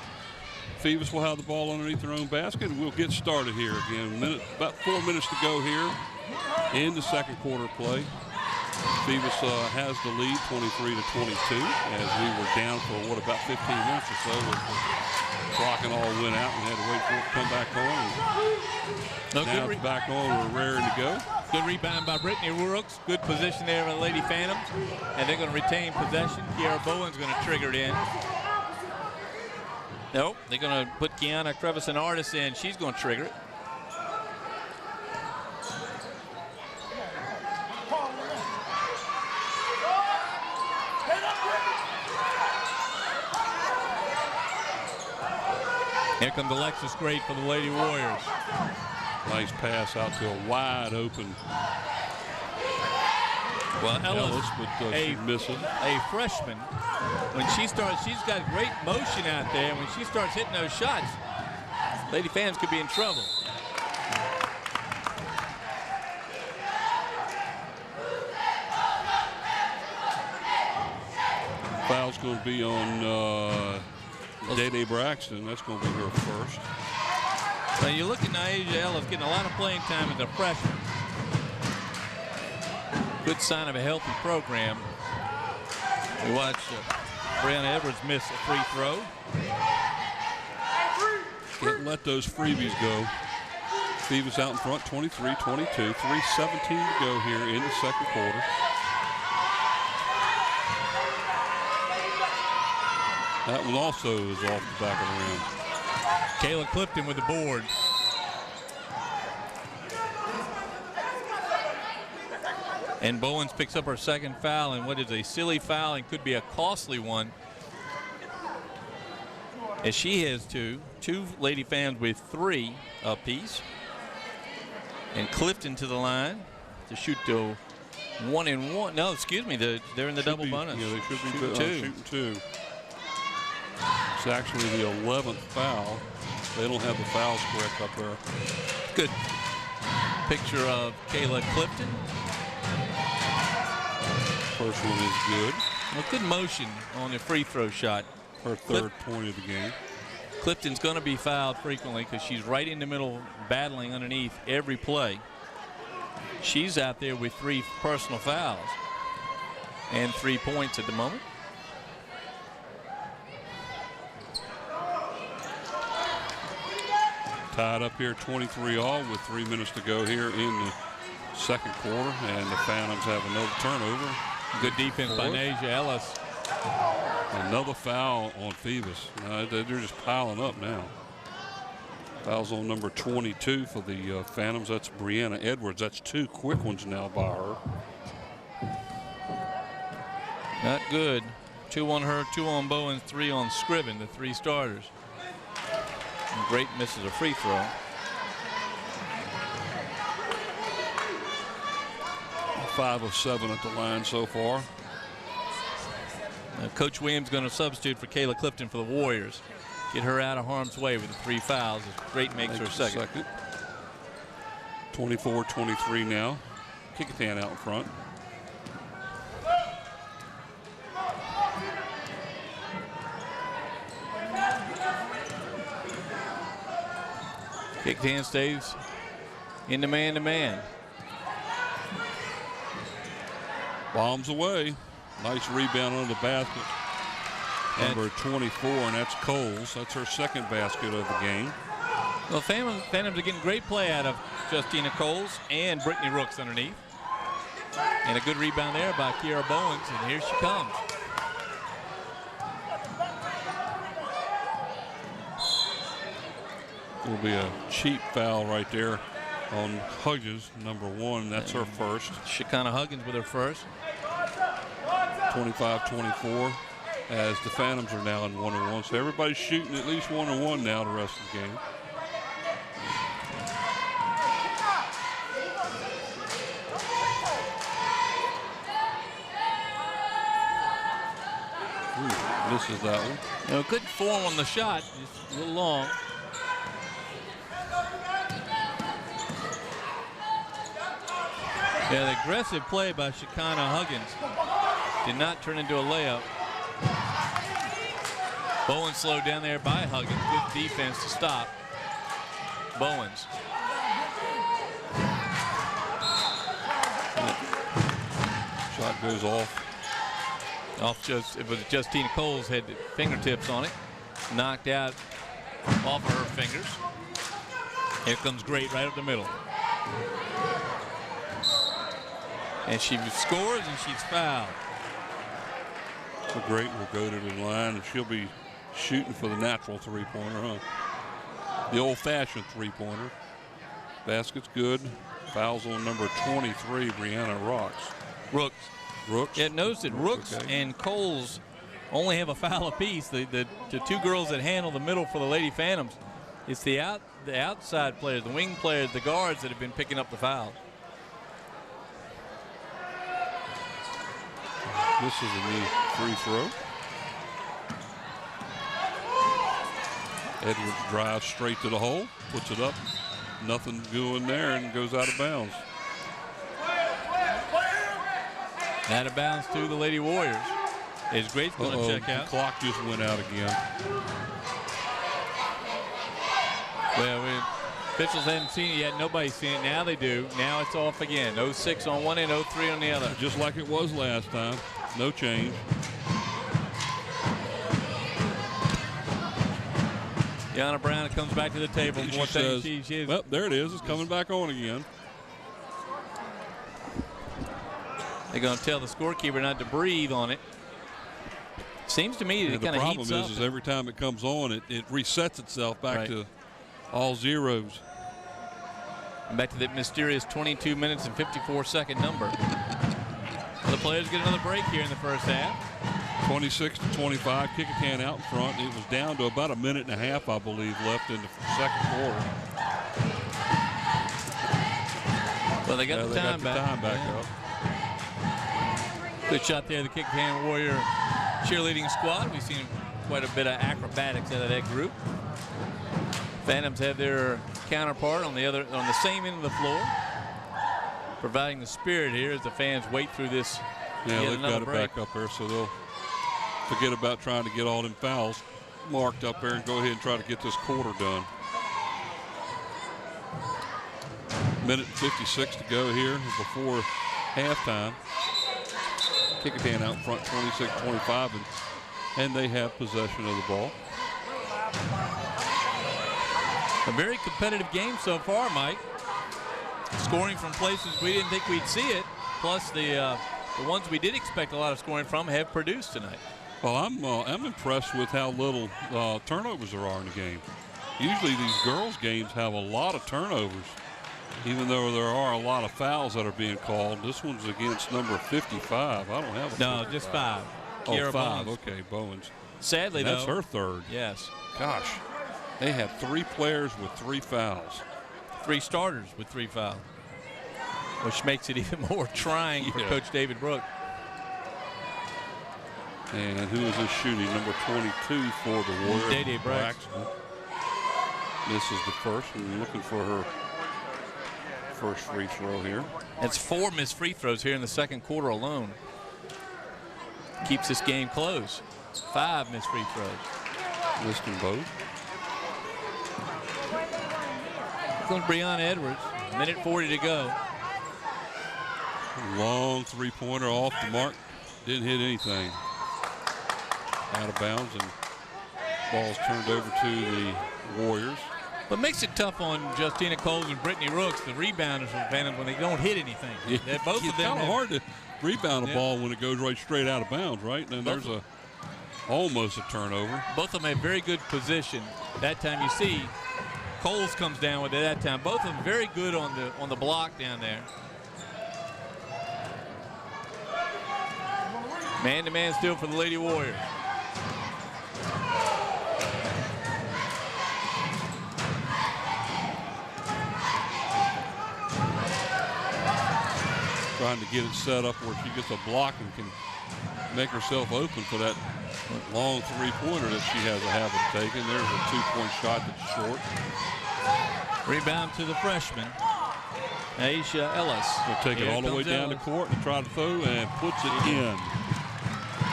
Phoebus will have the ball underneath their own basket, and we'll get started here again. About 4 minutes to go here in the second quarter play. Phoebus has the lead 23-22 as we were down for, about 15 minutes or so. The clock and all went out. We had to wait for it to come back on. Now it's back on. We're raring to go. Good rebound by Brittany Rooks. Good position there by the Lady Phantoms. And they're going to retain possession. Kiara Bowen's going to trigger it in. Nope, they're going to put Kiana Crevice Artis in. She's going to trigger it. Here comes Alexis Great for the Lady Warriors. Nice pass out to a wide open. Well, Ellis, but she misses. A freshman, when she starts, she's got great motion out there. When she starts hitting those shots, Lady fans could be in trouble. Foul's going to be on Dede Braxton. That's going to be her first. Now you look at Naija Ellis getting a lot of playing time as a freshman. Good sign of a healthy program. We watch Brianna Edwards miss a free throw. Can't let those freebies go. Phoebus out in front, 23-22. 3:17 to go here in the second quarter. That one also is off the back of the rim. Kayla Clifton with the board. And Bowens picks up her second foul, and what is a silly foul and could be a costly one, as she has two Lady fans with 3 apiece. And Clifton to the line to shoot to 1-and-1. No, excuse me, they're in the double bonus. Yeah, they should be shooting 2. It's actually the 11th foul. They don't have the fouls correct up there. Good picture of Kayla Clifton. First one is good. Well, good motion on the free throw shot. Her third point of the game. Clifton's going to be fouled frequently because she's right in the middle battling underneath every play. She's out there with 3 personal fouls and 3 points at the moment. Tied up here 23-all with 3 minutes to go here in the second quarter, and the Phantoms have another turnover. Good defense by Nasia Ellis. Another foul on Phoebus. They're just piling up now. Fouls on number 22 for the Phantoms. That's Brianna Edwards. That's 2 quick ones now by her. Not good. 2 on her, 2 on Bowens, 3 on Scriven, the 3 starters. And Great misses a free throw. Five of 7 at the line so far. Coach Williams going to substitute for Kayla Clifton for the Warriors. Get her out of harm's way with the 3 fouls. Great makes her second. 24-23 now. Kecoughtan out in front. Kecoughtan stays in the man-to-man. Bombs away. Nice rebound on the basket. Number 24, and that's Coles. That's her second basket of the game. Well, Phantoms are getting great play out of Justina Coles and Brittany Rooks underneath. And a good rebound there by Kiara Bowens, and here she comes. Will be a cheap foul right there on Huggins, number 1. That's her first. Shekinah Huggins with her first. 25-24 as the Phantoms are now in 1-1. So everybody's shooting at least 1-1 now the rest of the game. Ooh, misses that one. No, good form on the shot, just a little long. Yeah, the aggressive play by Shekinah Huggins did not turn into a layup. Bowens slowed down there by Huggins. Good defense to stop Bowens. Shot goes off. It was Justina Coles had fingertips on it. Knocked out off of her fingers. Here comes Great right up the middle. And she scores and she's fouled. So Great will go to the line, and she'll be shooting for the natural 3-pointer, huh? The old-fashioned 3-pointer. Basket's good. Fouls on number 23, Brianna Rooks. Rooks. Yeah, notice that Rooks and Coles only have a foul apiece. The 2 girls that handle the middle for the Lady Phantoms. It's the outside players, the wing players, the guards that have been picking up the fouls. This is a new free throw. Edwards drives straight to the hole, puts it up. Nothing going there and goes out of bounds. Out of bounds to the Lady Warriors. Is Great's going to check out. The clock just went out again. Well, officials haven't seen it yet. Nobody's seen it. Now they do. Now it's off again. 0-6 on one end, 0-3 on the other. Just like it was last time. No change. Yana Brown comes back to the table. She says, well, there it is. It's coming back on again. They're going to tell the scorekeeper not to breathe on it. Seems to me that it kind of heats up. The problem is every time it comes on, it resets itself back to all zeros. And back to that mysterious 22 minutes and 54-second number. players get another break here in the first half. 26-25, Kecoughtan out in front. It was down to about a minute and a half, I believe, left in the second quarter. Well, they got the time back. Up. Good shot there, the Kecoughtan Warrior cheerleading squad. We've seen quite a bit of acrobatics out of that group. Phantoms have their counterpart on the same end of the floor, providing the spirit here as the fans wait through this. Yeah, they've got it back up there, so they'll forget about trying to get all them fouls marked up there and go ahead and try to get this quarter done. Minute 56 to go here before halftime. Kecoughtan out in front 26-25, and they have possession of the ball. A very competitive game so far, Mike. Scoring from places we didn't think we'd see it, plus the ones we did expect a lot of scoring from have produced tonight. Well, I'm impressed with how little turnovers there are in the game. Usually these girls' games have a lot of turnovers, even though there are a lot of fouls that are being called. This one's against number 55. I don't have a 55. Just 5. Oh, Kiera 5. Bowens. Okay, Bowens. Sadly, That's though. her third. Yes. Gosh, they have 3 players with 3 fouls. 3 starters with 3 fouls, which makes it even more trying for Coach David Brooke. And who is this shooting? Number 22 for the Warriors. Day Braxton. This is the first, and looking for her first free throw here. That's 4 missed free throws here in the second quarter alone. Keeps this game close. 5 missed free throws. Listing both. Comes Brianna Edwards. Minute 40 to go. Long three-pointer off the mark. Didn't hit anything. Out of bounds, and ball's turned over to the Warriors. What makes it tough on Justina Coles and Brittany Rooks, the rebounders from Phantom, when they don't hit anything. Yeah, Both it's of them kind of hard to rebound a ball when it goes right straight out of bounds, right? And then there's almost a turnover. Both of them have very good position. That time you see Coles comes down with it that time. Both of them very good on the block down there. Man-to-man still for the Lady Warriors. Trying to get it set up where she gets a block and can make herself open for that long three-pointer that she has a habit of taking. There's a 2-point shot that's short. Rebound to the freshman, Aisha Ellis. She'll take it all the way down the court and try to throw and puts it in.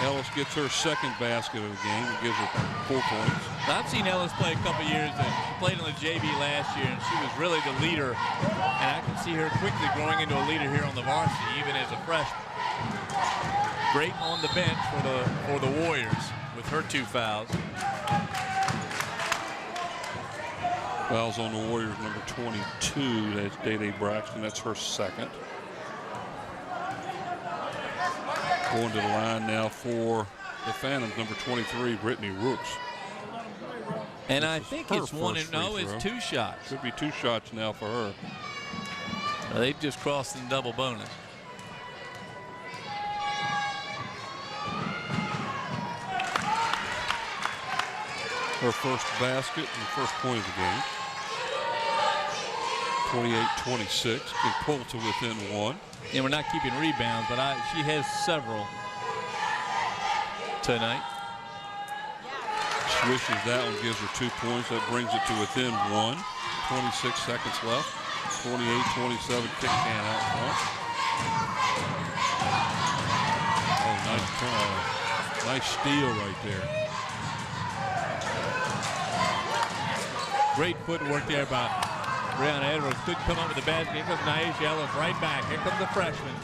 Ellis gets her second basket of the game and gives her 4 points. I've seen Ellis play a couple years. She played on the JV last year, and she was really the leader. And I can see her quickly growing into a leader here on the varsity, even as a freshman. Great on the bench for the Warriors with her 2 fouls. Fouls on the Warriors, number 22. That's Day Braxton. That's her second. Going to the line now for the Phantoms, number 23, Brittany Rooks. And I think it's it's 2 shots. Should be 2 shots now for her. They've just crossed in double bonus. Her first basket and first point of the game. 28-26, can pull to within 1. And we're not keeping rebounds, but she has several tonight. Swishes that one, gives her 2 points. That brings it to within 1. 26 seconds left. 28-27, Kecoughtan out front. Oh, nice steal right there. Great footwork there by Brianna Edwards. Couldn't come up with the basket. Here comes Naisha Ellis right back. Here comes the freshman.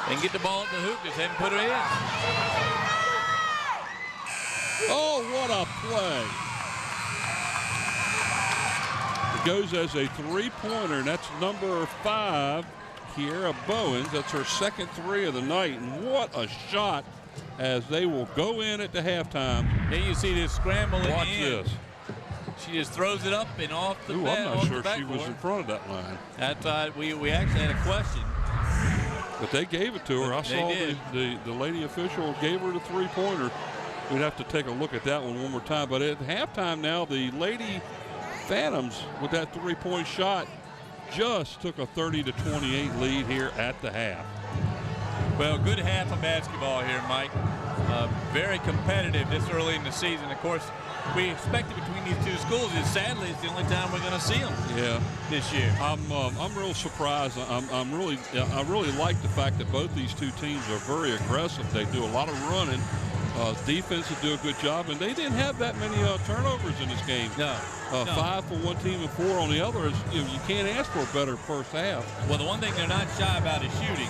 They can get the ball at the hoop. Just haven't put it in. Oh, what a play. It goes as a 3-pointer, and that's number 5, Kiera Bowens. That's her second 3 of the night. And what a shot as they will go in at the halftime. Then you see this scramble in Watch the end. this. She just throws it up and off the I'm not sure she backboard. was in front of that line. That's we actually had a question. But they gave it to her. I saw the lady official gave her the three-pointer. We'd have to take a look at that one more time. But at halftime now, the Lady Phantoms with that three-point shot just took a 30-28 lead here at the half. Well, good half of basketball here, Mike. Very competitive this early in the season. Of course, we expected between these two schools. Sadly, it's the only time we're going to see them. This year. I'm real surprised. I really like the fact that both these two teams are very aggressive. They do a lot of running. Defense will do a good job, and they didn't have that many turnovers in this game. No. 5 for one team and 4 on the other. You can't ask for a better first half. Well, the one thing they're not shy about is shooting.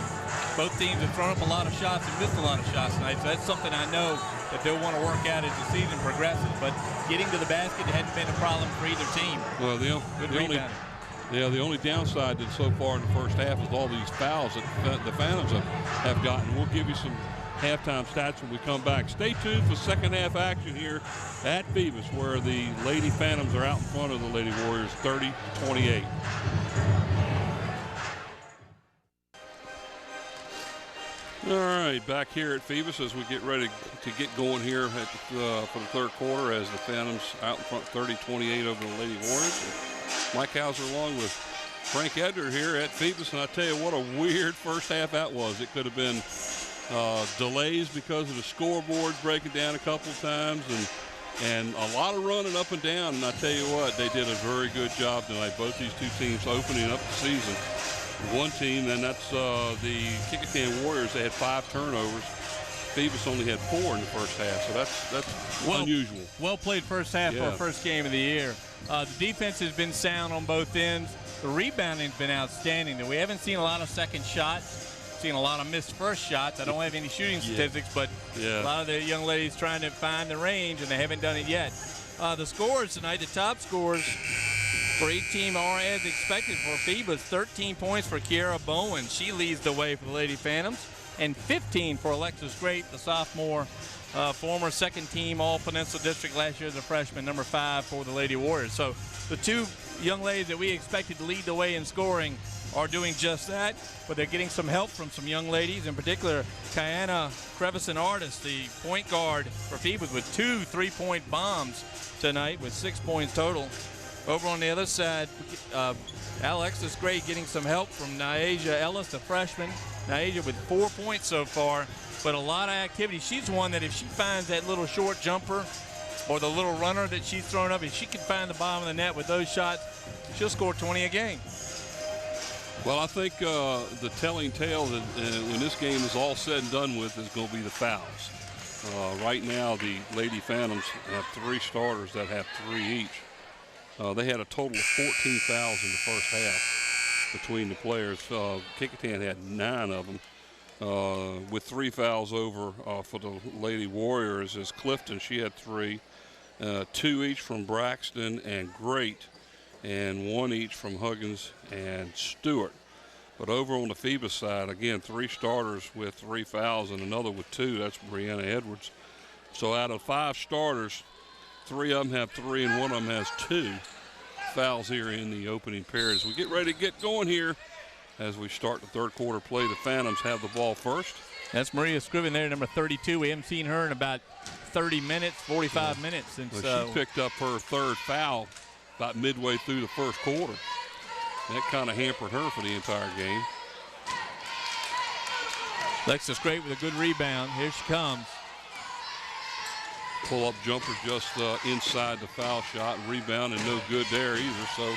Both teams have thrown up a lot of shots and missed a lot of shots tonight, so that's something I know that they'll want to work out as the season progresses. But getting to the basket hadn't been a problem for either team. Well, the only downside that so far in the first half is all these fouls that the Phantoms have gotten. We'll give you some halftime stats when we come back. Stay tuned for second half action here at Phoebus, where the Lady Phantoms are out in front of the Lady Warriors 30-28. All right, back here at Phoebus as we get ready to get going here for the third quarter, as the Phantoms out in front 30-28 over the Lady Warriors. Mike Hauser along with Frank Edgar here at Phoebus, and I tell you what a weird first half that was. It could have been delays because of the scoreboard breaking down a couple of times, and a lot of running up and down. And I tell you what, they did a very good job tonight. Both these two teams opening up the season. One team, and that's the Kecoughtan Warriors. They had 5 turnovers. Phoebus only had 4 in the first half, so that's unusual. Well played first half for a first game of the year. The defense has been sound on both ends. The rebounding's been outstanding. We haven't seen a lot of second shots. Seen a lot of missed first shots. I don't have any shooting statistics, but a lot of the young ladies trying to find the range, and they haven't done it yet. The scores tonight, the top scores for each team are as expected for Phoebus. 13 points for Kiara Bowen. She leads the way for the Lady Phantoms. And 15 for Alexis Great, the sophomore, former second team All-Peninsula District last year as a freshman, number 5 for the Lady Warriors. So the two young ladies that we expected to lead the way in scoring are doing just that, but they're getting some help from some young ladies, in particular Kiana Crevisan-Artis, the point guard for Phoebus, with 2 3-point bombs tonight with 6 points total. Over on the other side, Alexis Gray getting some help from Nyasia Ellis, the freshman. Nyasia with 4 points so far, but a lot of activity. She's one that if she finds that little short jumper or the little runner that she's thrown up, if she can find the bottom of the net with those shots, she'll score 20 a game. Well, I think the telling tale that when this game is all said and done with is going to be the fouls. Right now, the Lady Phantoms have 3 starters that have 3 each. They had a total of 14 fouls in the first half between the players. Kecoughtan had 9 of them, with 3 fouls over for the Lady Warriors. Is Clifton, she had 3, 2 each from Braxton and Great, and 1 each from Huggins and Stewart. But over on the Phoebus side, again, 3 starters with 3 fouls and another with 2. That's Brianna Edwards. So out of 5 starters, 3 of them have 3 and 1 of them has 2 fouls here in the opening period. As we get ready to get going here, as we start the third quarter play, the Phantoms have the ball first. That's Maria Scriven there, number 32. We haven't seen her in about 30 minutes, 45 minutes since. Well, she picked up her 3rd foul about midway through the first quarter. That kind of hampered her for the entire game. Alexis Great with a good rebound. Here she comes. Pull-up jumper just inside the foul shot, and rebound, and no good there either. So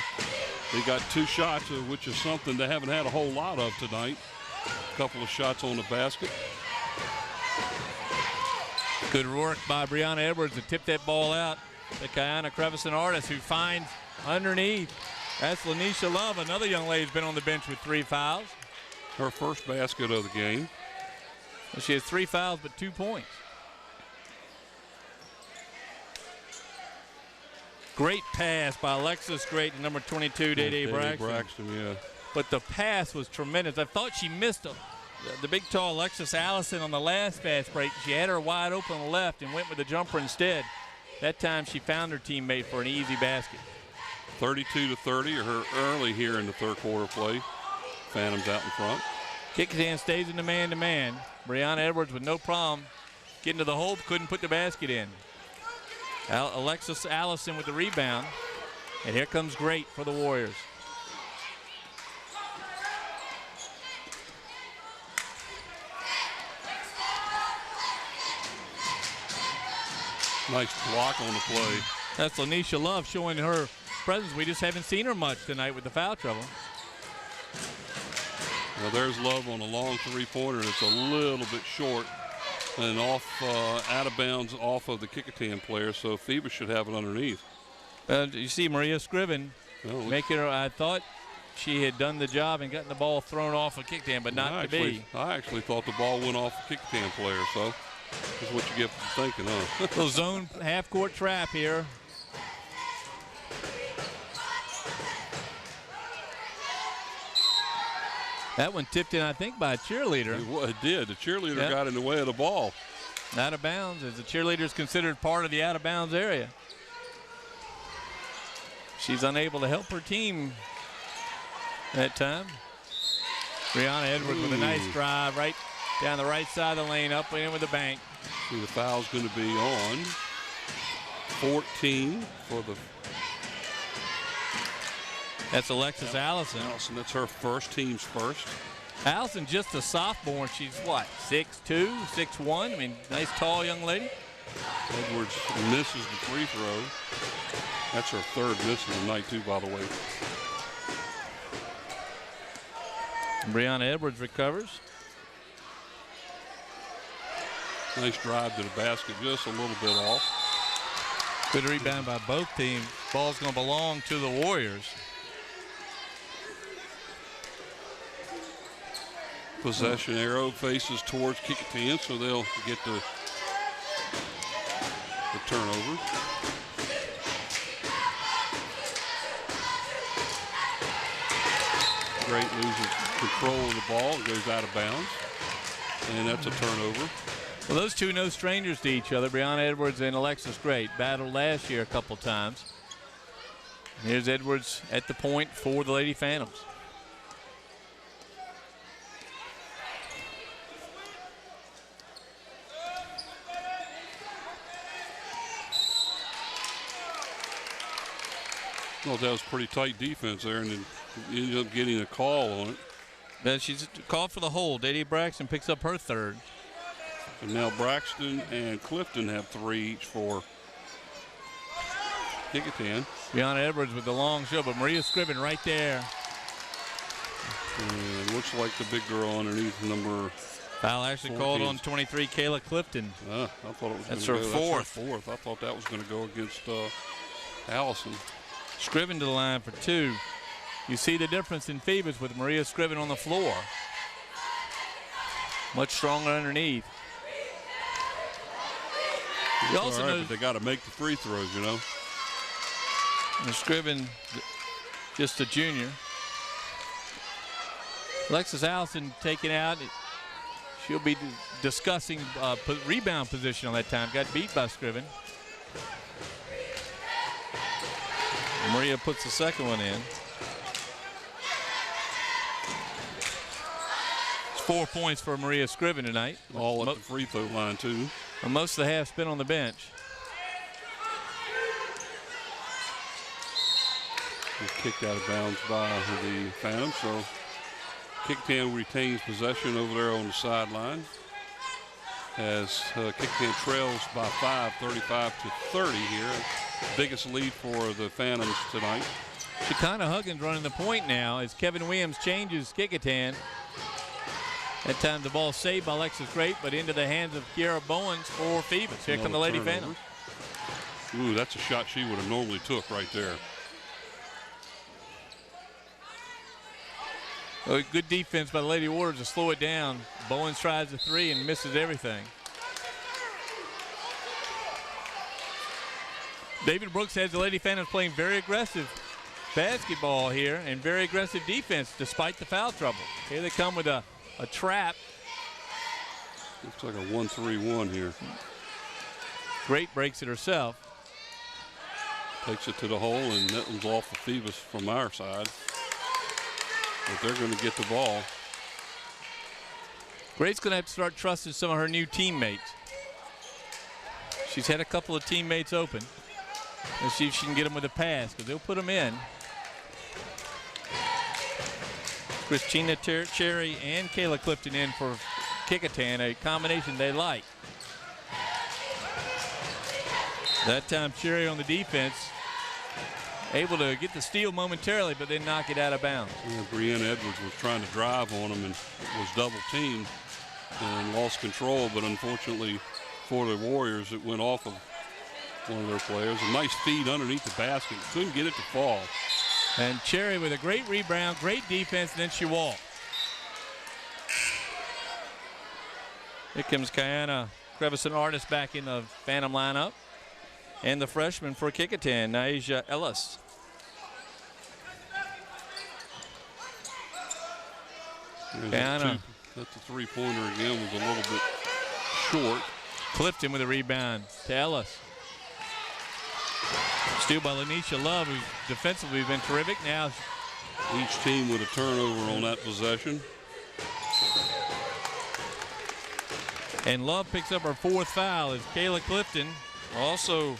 they got 2 shots, which is something they haven't had a whole lot of tonight. A couple of shots on the basket. Good work by Brianna Edwards to tip that ball out to Kiana Crevisan-Artis, who finds underneath. That's Lanisha Love, another young lady who's been on the bench with 3 fouls. Her first basket of the game. Well, she has 3 fouls but 2 points. Great pass by Alexis Great, number 22, Day Braxton. Yeah. But the pass was tremendous. I thought she missed the big tall Alexis Allison on the last fast break. She had her wide open on the left and went with the jumper instead. That time she found her teammate for an easy basket. 32-30, her early here in the third quarter play. Phantoms out in front. Kecoughtan stays in the man-to-man. Brianna Edwards with no problem getting to the hole, couldn't put the basket in. Alexis Allison with the rebound. And here comes Great for the Warriors. Nice block on the play. That's Lanisha Love showing her presence. We just haven't seen her much tonight with the foul trouble. Now there's Love on a long three-pointer. It's a little bit short and out of bounds off of the Kecoughtan player, so Phoebus should have it underneath. You see Maria Scriven making her. I thought she had done the job and gotten the ball thrown off of Kecoughtan, but not to be. I actually thought the ball went off the Kecoughtan player, so that's what you get for thinking, huh? Little zone half-court trap here. That one tipped in, I think, by a cheerleader. It did. The cheerleader got in the way of the ball. Out of bounds, as the cheerleader is considered part of the out-of-bounds area. She's unable to help her team that time. Brianna Edwards with a nice drive right down the right side of the lane, up and in with the bank. See, the foul's going to be on 14 for the. That's Alexis Allison. That's her team's first. Allison, just a sophomore. She's what, 6'2", 6'1"? I mean, nice tall young lady. Edwards misses the free throw. That's her third miss of the night, too, by the way. Brianna Edwards recovers. Nice drive to the basket, just a little bit off. Good rebound by both teams. Ball's going to belong to the Warriors. Possession arrow faces towards Kecoughtan, so they'll get the turnover. Great loses control of the ball. It goes out of bounds, and that's a turnover. Well, those two no strangers to each other. Brianna Edwards and Alexis Great battled last year a couple times. And here's Edwards at the point for the Lady Phantoms. Well, that was pretty tight defense there, and then ended up getting a call on it. But she's called for the hold. Dede Braxton picks up her third. And now Braxton and Clifton have three each for Kecoughtan. Brianna Edwards with the long shot, but Maria Scriven right there. And it looks like the big girl underneath number. Foul actually 14. called on 23, Kayla Clifton. I thought it was. That's her fourth. I thought that was going to go against Allison. Scriven to the line for two. You see the difference in Phoebus with Maria Scriven on the floor. Much stronger underneath. You also know they got to make the free throws, you know. And Scriven, just a junior. Alexis Allison taken out. She'll be discussing rebound position on that time. Got beat by Scriven. Maria puts the second one in. It's 4 points for Maria Scriven tonight. All at the free throw line, too. And most of the half spent on the bench. He's kicked out of bounds by the Phantom, so Kecoughtan retains possession over there on the sideline as Kecoughtan trails by 5, 35-30 here. Biggest lead for the Phantoms tonight. Shekinah Huggins running the point now as Kevin Williams changes Kecoughtan. That time the ball saved by Alexis Great, but into the hands of Kiara Bowens for Phoebus. Here come the Lady Phantoms. Ooh, that's a shot she would have normally took right there. Oh, good defense by the Lady Warriors to slow it down. Bowens tries the three and misses everything. David Brooks has the Lady Phantoms playing very aggressive basketball here and very aggressive defense despite the foul trouble. Here they come with a trap. Looks like a 1-3-1 here. Great breaks it herself. Takes it to the hole, and that one's off of Phoebus from our side. But they're going to get the ball. Grace's going to have to start trusting some of her new teammates. She's had a couple of teammates open. Let's see if she can get them with a pass, because they'll put them in. Christina Cherry and Kayla Clifton in for Kecoughtan, a combination they like. That time Cherry on the defense, able to get the steal momentarily, but then knock it out of bounds. Yeah, Brianna Edwards was trying to drive on him and was double teamed and lost control, but unfortunately for the Warriors, it went off of one of their players. A nice feed underneath the basket. Couldn't get it to fall. And Cherry with a great rebound, great defense, and then she walked. Here comes Kiana Crevisan-Artis back in the Phantom lineup. And the freshman for Kecoughtan, Naija Ellis. That the three-pointer again was a little bit short. Clifton with a rebound to Ellis. Steal by Lanisha Love, who's defensively been terrific. Now each team with a turnover on that possession. And Love picks up her fourth foul as Kayla Clifton also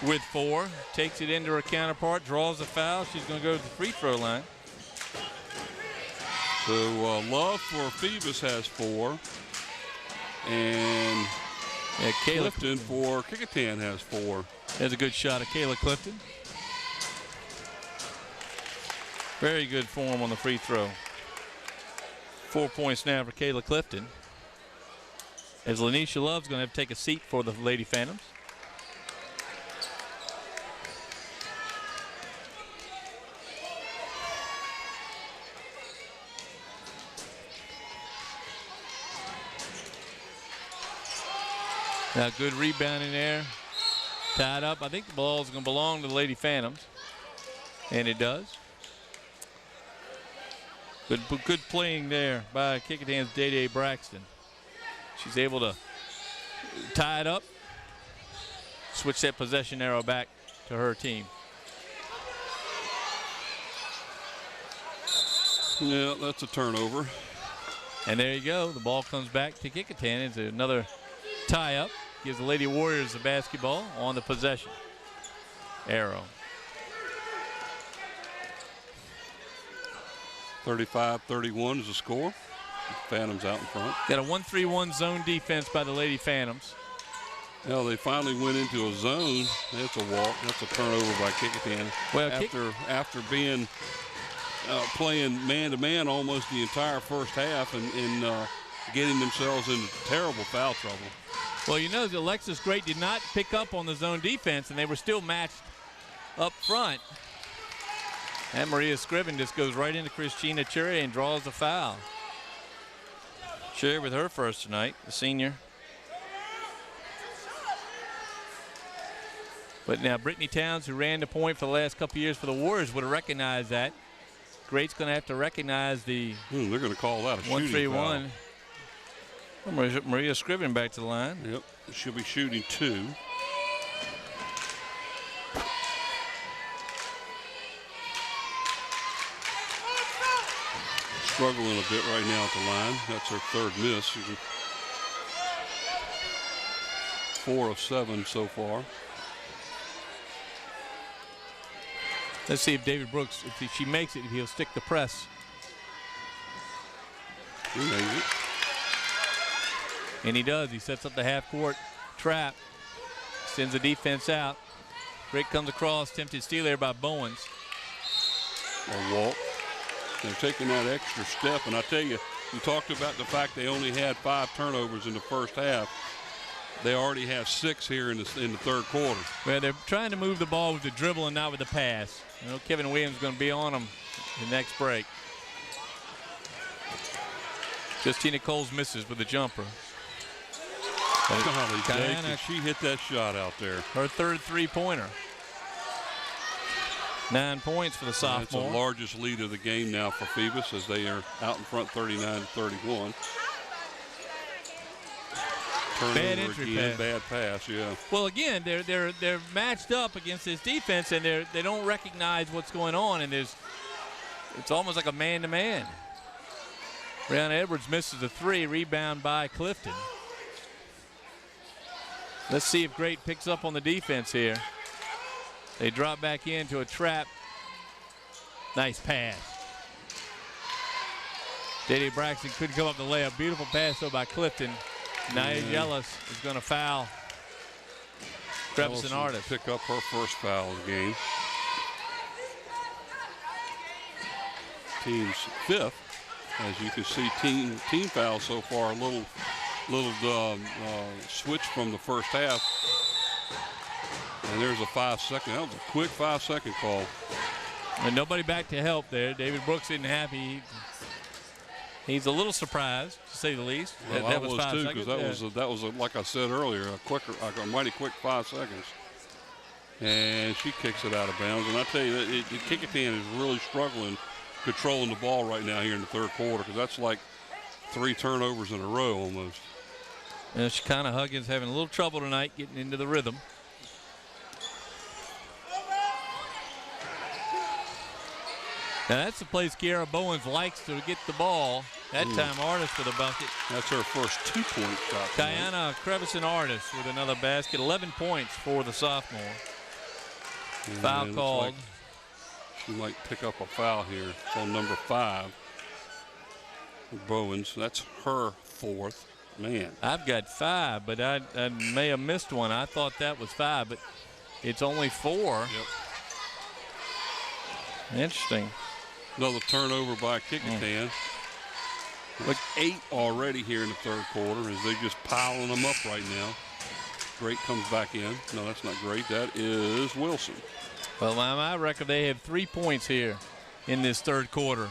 with 4, takes it into her counterpart, draws the foul. She's going to go to the free throw line. So Love for Phoebus has 4. And Clifton for Kecoughtan has 4. There's a good shot of Kayla Clifton. Very good form on the free throw. 4 points now for Kayla Clifton. As Lanisha Love's going to have to take a seat for the Lady Phantoms. Now good rebound in there. Tied up. I think the ball is going to belong to the Lady Phantoms. And it does. Good playing there by Kecoughtan's Day Braxton. She's able to tie it up, switch that possession arrow back to her team. Yeah, that's a turnover. And there you go. The ball comes back to Kecoughtan. It's another tie-up. Gives the Lady Warriors the basketball on the possession arrow. 35-31 is the score. Phantoms out in front. Got a 1-3-1 zone defense by the Lady Phantoms. Well, they finally went into a zone. That's a walk. That's a turnover by Kecoughtan. Well, after being playing man-to-man almost the entire first half and getting themselves into terrible foul trouble. Well, you know, Alexis Great did not pick up on the zone defense, and they were still matched up front. And Maria Scriven just goes right into Christina Cherry and draws the foul. Cherry with her first tonight, the senior. But now Brittany Towns, who ran the point for the last couple years for the Warriors, would have recognized that. Great's going to have to recognize the they're going to call that a shooting foul. 1-3-1. Well, Maria Scriven back to the line. Yep, she'll be shooting 2. Struggling a bit right now at the line. That's her third miss. 4 of 7 so far. Let's see if David Brooks, if she makes it, he'll stick the press. He made it. And he does. He sets up the half-court trap. Sends the defense out. Great comes across. Tempted steal there by Bowens. A walk. They're taking that extra step. And I tell you, you talked about the fact they only had 5 turnovers in the first half. They already have 6 here in the third quarter. Well, they're trying to move the ball with the dribble and not with the pass. You know, Kevin Williams is going to be on them the next break. Justina Coles misses with the jumper. She hit that shot out there. Her third three-pointer. 9 points for the sophomore. It's the largest lead of the game now for Phoebus as they are out in front 39-31. Bad entry again, pass. Bad pass, yeah. Well, again, they're matched up against this defense, and they don't recognize what's going on, and it's almost like a man-to-man. Brianna Edwards misses a 3, rebound by Clifton. Let's see if Great picks up on the defense here. They drop back into a trap. Nice pass. J.D. Braxton couldn't come up the layup. Beautiful pass though by Clifton. Nia Ellis is going to foul Crevice Artist. Pick up her first foul of the game. Team's 5th. As you can see, team foul so far. A little switch from the first half. And there's a 5-second. That was a quick 5-second call. And nobody back to help there. David Brooks isn't happy. He's a little surprised, to say the least. Well, that was 5 too, seconds. because that was like I said earlier, a mighty quick 5 seconds. And she kicks it out of bounds. And I tell you, Kecoughtan is really struggling controlling the ball right now here in the third quarter, because that's like 3 turnovers in a row almost. And Shekinah Huggins having a little trouble tonight getting into the rhythm. Now that's the place Kiara Bowens likes to get the ball. That time Artist with a bucket. That's her first 2-point shot. Diana Crevice Artist with another basket. 11 points for the sophomore. And foul called. like she might pick up a foul here. It's on number 5. Bowens. That's her 4th. Man. I've got 5, but I may have missed one. I thought that was 5, but it's only 4. Yep. Interesting. Another turnover by Kecoughtan. Like 8 already here in the third quarter as they're just piling them up right now. Great comes back in. No, that's not Great. That is Wilson. Well, my record, they have 3 points here in this third quarter.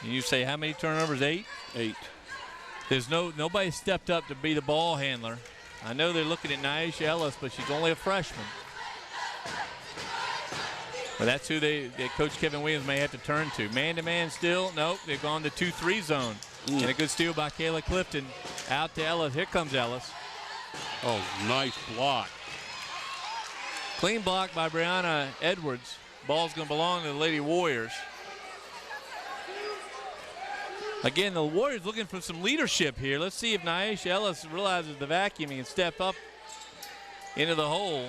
And you say how many turnovers? 8? 8. There's nobody stepped up to be the ball handler. I know they're looking at Nyesha Ellis, but she's only a freshman. But that's who Coach Kevin Williams may have to turn to. Man-to-man still. Nope, they've gone to 2-3 zone. And a good steal by Kayla Clifton. Out to Ellis. Here comes Ellis. Oh, nice block. Clean block by Brianna Edwards. Ball's going to belong to the Lady Warriors. Again, the Warriors looking for some leadership here. Let's see if Nyesha Ellis realizes the vacuum and can step up into the hole.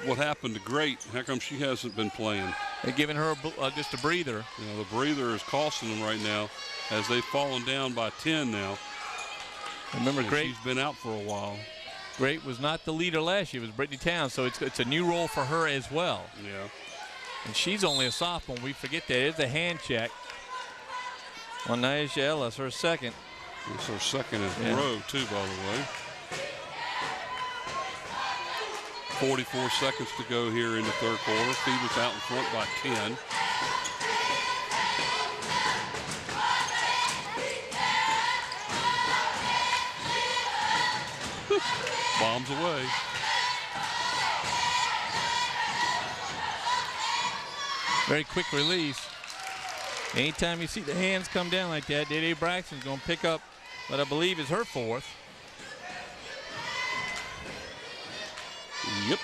What happened to Great? How come she hasn't been playing? They're giving her just a breather. The breather is costing them right now as they've fallen down by 10 now. Remember, Great, she's been out for a while. Great was not the leader last year. It was Brittany Towns, so it's a new role for her as well. Yeah. And she's only a sophomore. We forget that. It's a hand check on Nyesha Ellis, her second. It's her second in a row, too, by the way. 44 seconds to go here in the third quarter. Phoebus out in front by 10. Bombs away. Very quick release. Anytime you see the hands come down like that, Dede Braxton's going to pick up what I believe is her 4th. Yep.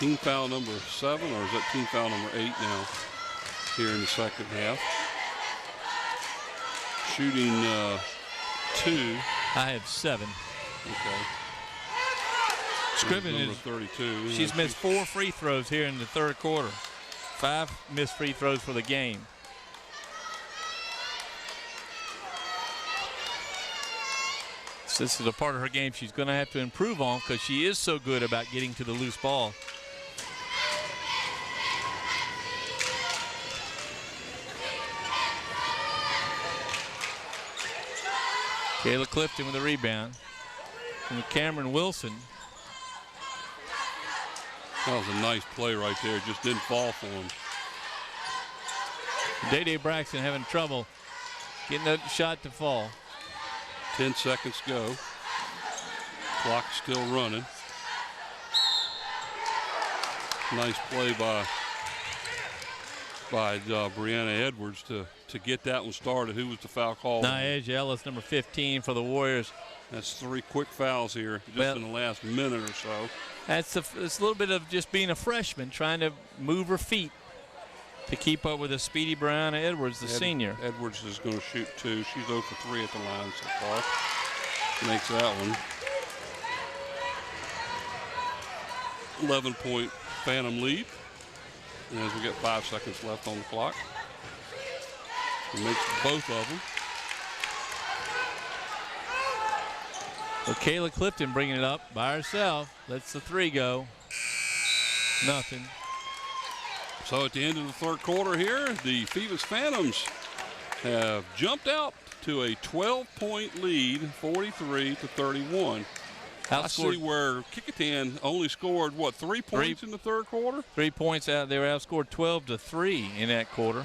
Team foul number 7, or is that team foul number 8 now here in the second half? Shooting 2. I have 7. Okay. Scriven number is 32. She's missed 4 free throws here in the third quarter. 5 missed free throws for the game. So this is a part of her game she's going to have to improve on because she is so good about getting to the loose ball. Kayla Clifton with a rebound. And Cameron Wilson. That was a nice play right there. Just didn't fall for him. Dede Braxton having trouble getting that shot to fall. 10 seconds go. Clock still running. Nice play by Brianna Edwards to get that one started. Who was the foul call? Nyesha Ellis, number 15 for the Warriors. That's 3 quick fouls here just in the last minute or so. It's a little bit of just being a freshman, trying to move her feet. to keep up with the speedy Brianna Edwards, the senior. Edwards is going to shoot 2. She's 0 for 3 at the line so far. Makes that one. 11-point Phantom lead. And as we get 5 seconds left on the clock. He makes both of them. So Kayla Clifton bringing it up by herself. Lets the 3 go. Nothing. So at the end of the third quarter here, the Phoebus Phantoms have jumped out to a 12-point lead, 43-31. I see where Kecoughtan only scored, what, 3 points in the third quarter? 3 points out. They were outscored 12-3 in that quarter.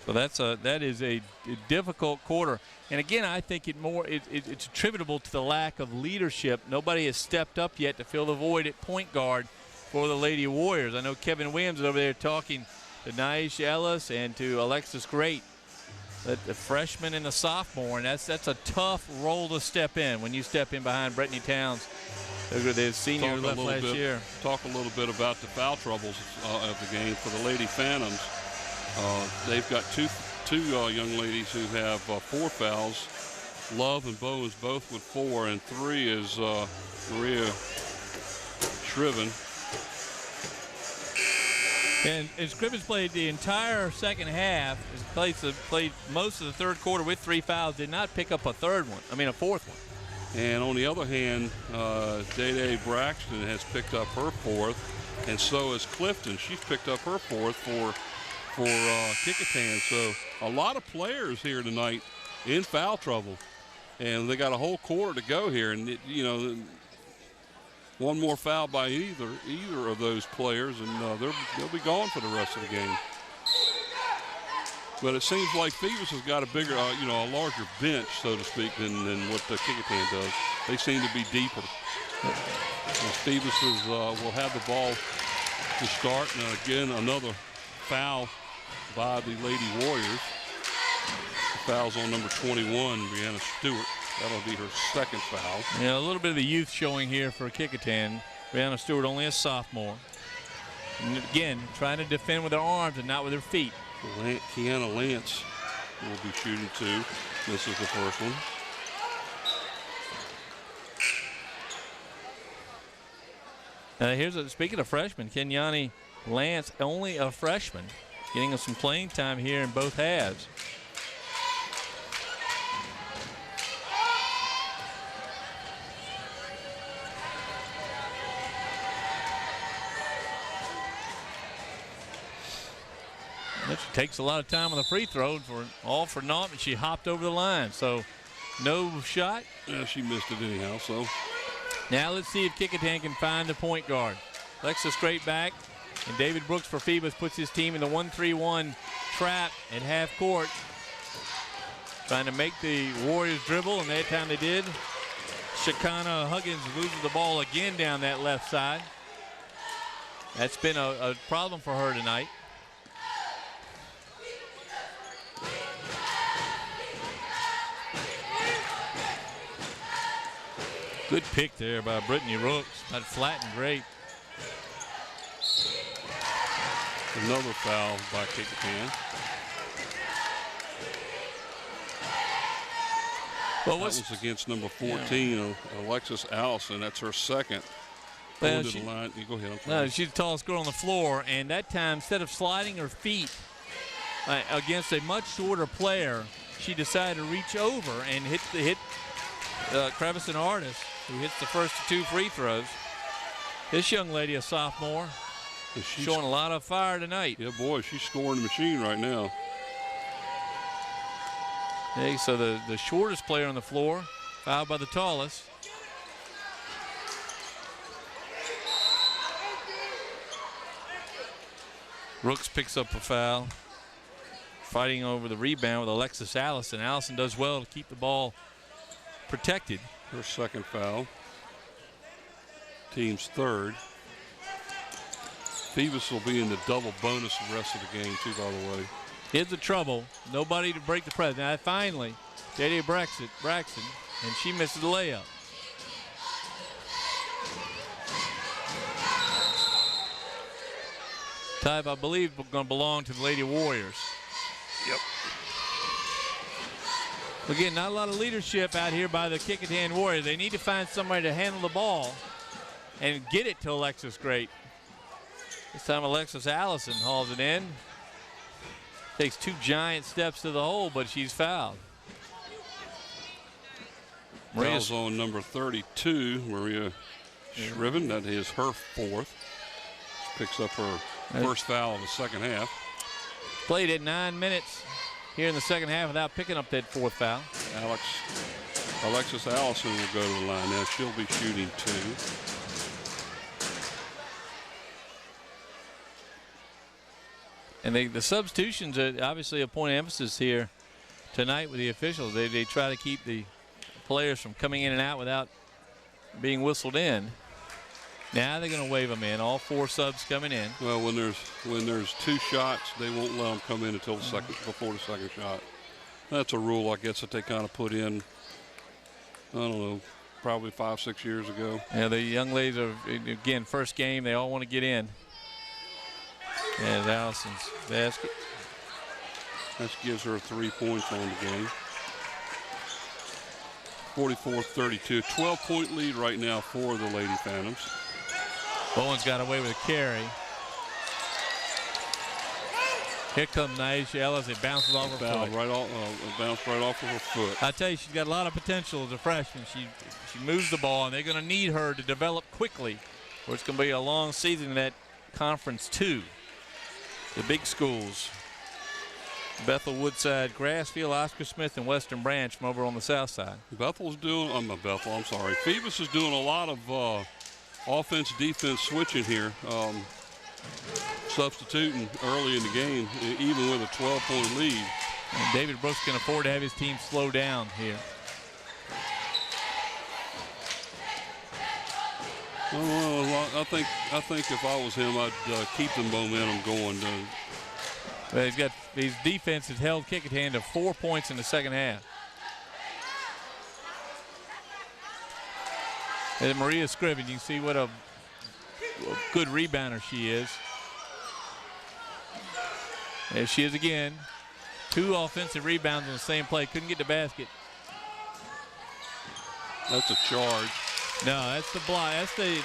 So that is a difficult quarter. And again, I think it's attributable to the lack of leadership. Nobody has stepped up yet to fill the void at point guard for the Lady Warriors. I know Kevin Williams is over there talking to Naisha Ellis and to Alexis Great, the freshman and the sophomore, and that's a tough role to step in when you step in behind Brittany Towns, the senior who left last year. Talk a little bit about the foul troubles of the game for the Lady Phantoms. They've got two young ladies who have 4 fouls. Love and Bowens both with 4, and 3 is Maria Shriven. And Scrivens played the entire second half. Played most of the third quarter with 3 fouls. Did not pick up a fourth one. And on the other hand, Day Braxton has picked up her 4th, and so has Clifton. She's picked up her 4th for Kecoughtan. So a lot of players here tonight in foul trouble, and they got a whole quarter to go here. And one more foul by either of those players, and they'll be gone for the rest of the game. But it seems like Phoebus has got a bigger, a larger bench, so to speak, than what the Kecoughtan does. They seem to be deeper. Phoebus will have the ball to start. Now again, another foul by the Lady Warriors. The foul's on number 21, Brianna Stewart. That'll be her 2nd foul. Yeah, a little bit of the youth showing here for Kecoughtan. Brianna Stewart, only a sophomore. And again, trying to defend with her arms and not with her feet. Kiana Lance will be shooting 2. This is the first one. Speaking of freshmen, Kenyani Lance, only a freshman, getting us some playing time here in both halves. She takes a lot of time on the free throw all for naught, and she hopped over the line. So no shot. Yeah, she missed it anyhow. So now let's see if Kecoughtan can find the point guard. Alexis straight back, and David Brooks for Phoebus puts his team in the 1-3-1 trap at half court. Trying to make the Warriors dribble, and that time they did. Shekinah Huggins loses the ball again down that left side. That's been a problem for her tonight. Good pick there by Brittany Rooks. That flat and great. Another foul by Kecoughtan. Well, that was against number 14, Alexis Allison. That's her 2nd. Well, the line. You go ahead. No, she's the tallest girl on the floor, and that time, instead of sliding her feet against a much shorter player, she decided to reach over and hit Crevison Artis, who hits the first 2 free throws. This young lady, a sophomore, showing a lot of fire tonight. Yeah, boy, she's scoring the machine right now. Hey, so the shortest player on the floor, fouled by the tallest. Rooks picks up a foul. Fighting over the rebound with Alexis Allison. Allison does well to keep the ball protected. Her 2nd foul. Team's 3rd. Phoebus will be in the double bonus the rest of the game, too, by the way. Here's the trouble. Nobody to break the press. Now, finally, J.D. Braxton, and she misses the layup. Type, I believe, going to belong to the Lady Warriors. Yep. Again, not a lot of leadership out here by the Kecoughtan Warriors. They need to find somebody to handle the ball and get it to Alexis Great. This time Alexis Allison hauls it in. Takes 2 giant steps to the hole, but she's fouled. Foul's on number 32, Maria Shriven. That is her 4th. She picks up her first foul of the second half. Played at 9 minutes here in the second half without picking up that 4th foul. Alexis Allison will go to the line now. She'll be shooting 2. And the substitutions are obviously a point of emphasis here tonight with the officials. They try to keep the players from coming in and out without being whistled in. Now they're going to wave them in. All 4 subs coming in. Well, when there's 2 shots, they won't let them come in until before the second shot. That's a rule, I guess, that they kind of put in, I don't know, probably 5-6 years ago. Yeah, the young ladies are, again, first game, they all want to get in. And Allison's basket. That gives her 3 points on the game. 44-32, 12-point lead right now for the Lady Phantoms. Bowen's got away with a carry. Here comes Naisha Ellis. It bounces off her foot. Bounced right off of her foot. I tell you, she's got a lot of potential as a freshman. She moves the ball, and they're going to need her to develop quickly, or it's going to be a long season in that Conference 2. The big schools. Bethel, Woodside, Grassfield, Oscar Smith, and Western Branch from over on the south side. Phoebus is doing a lot of offense, defense switching here. Substituting early in the game, even with a 12-point lead. And David Brooks can afford to have his team slow down here. I think if I was him, I'd keep the momentum going. Well, his defense has held Kecoughtan to 4 points in the second half. And Maria Scriven, you can see what a good rebounder she is. There she is again. 2 offensive rebounds on the same play. Couldn't get the basket. That's a charge. No, that's the block. That's the.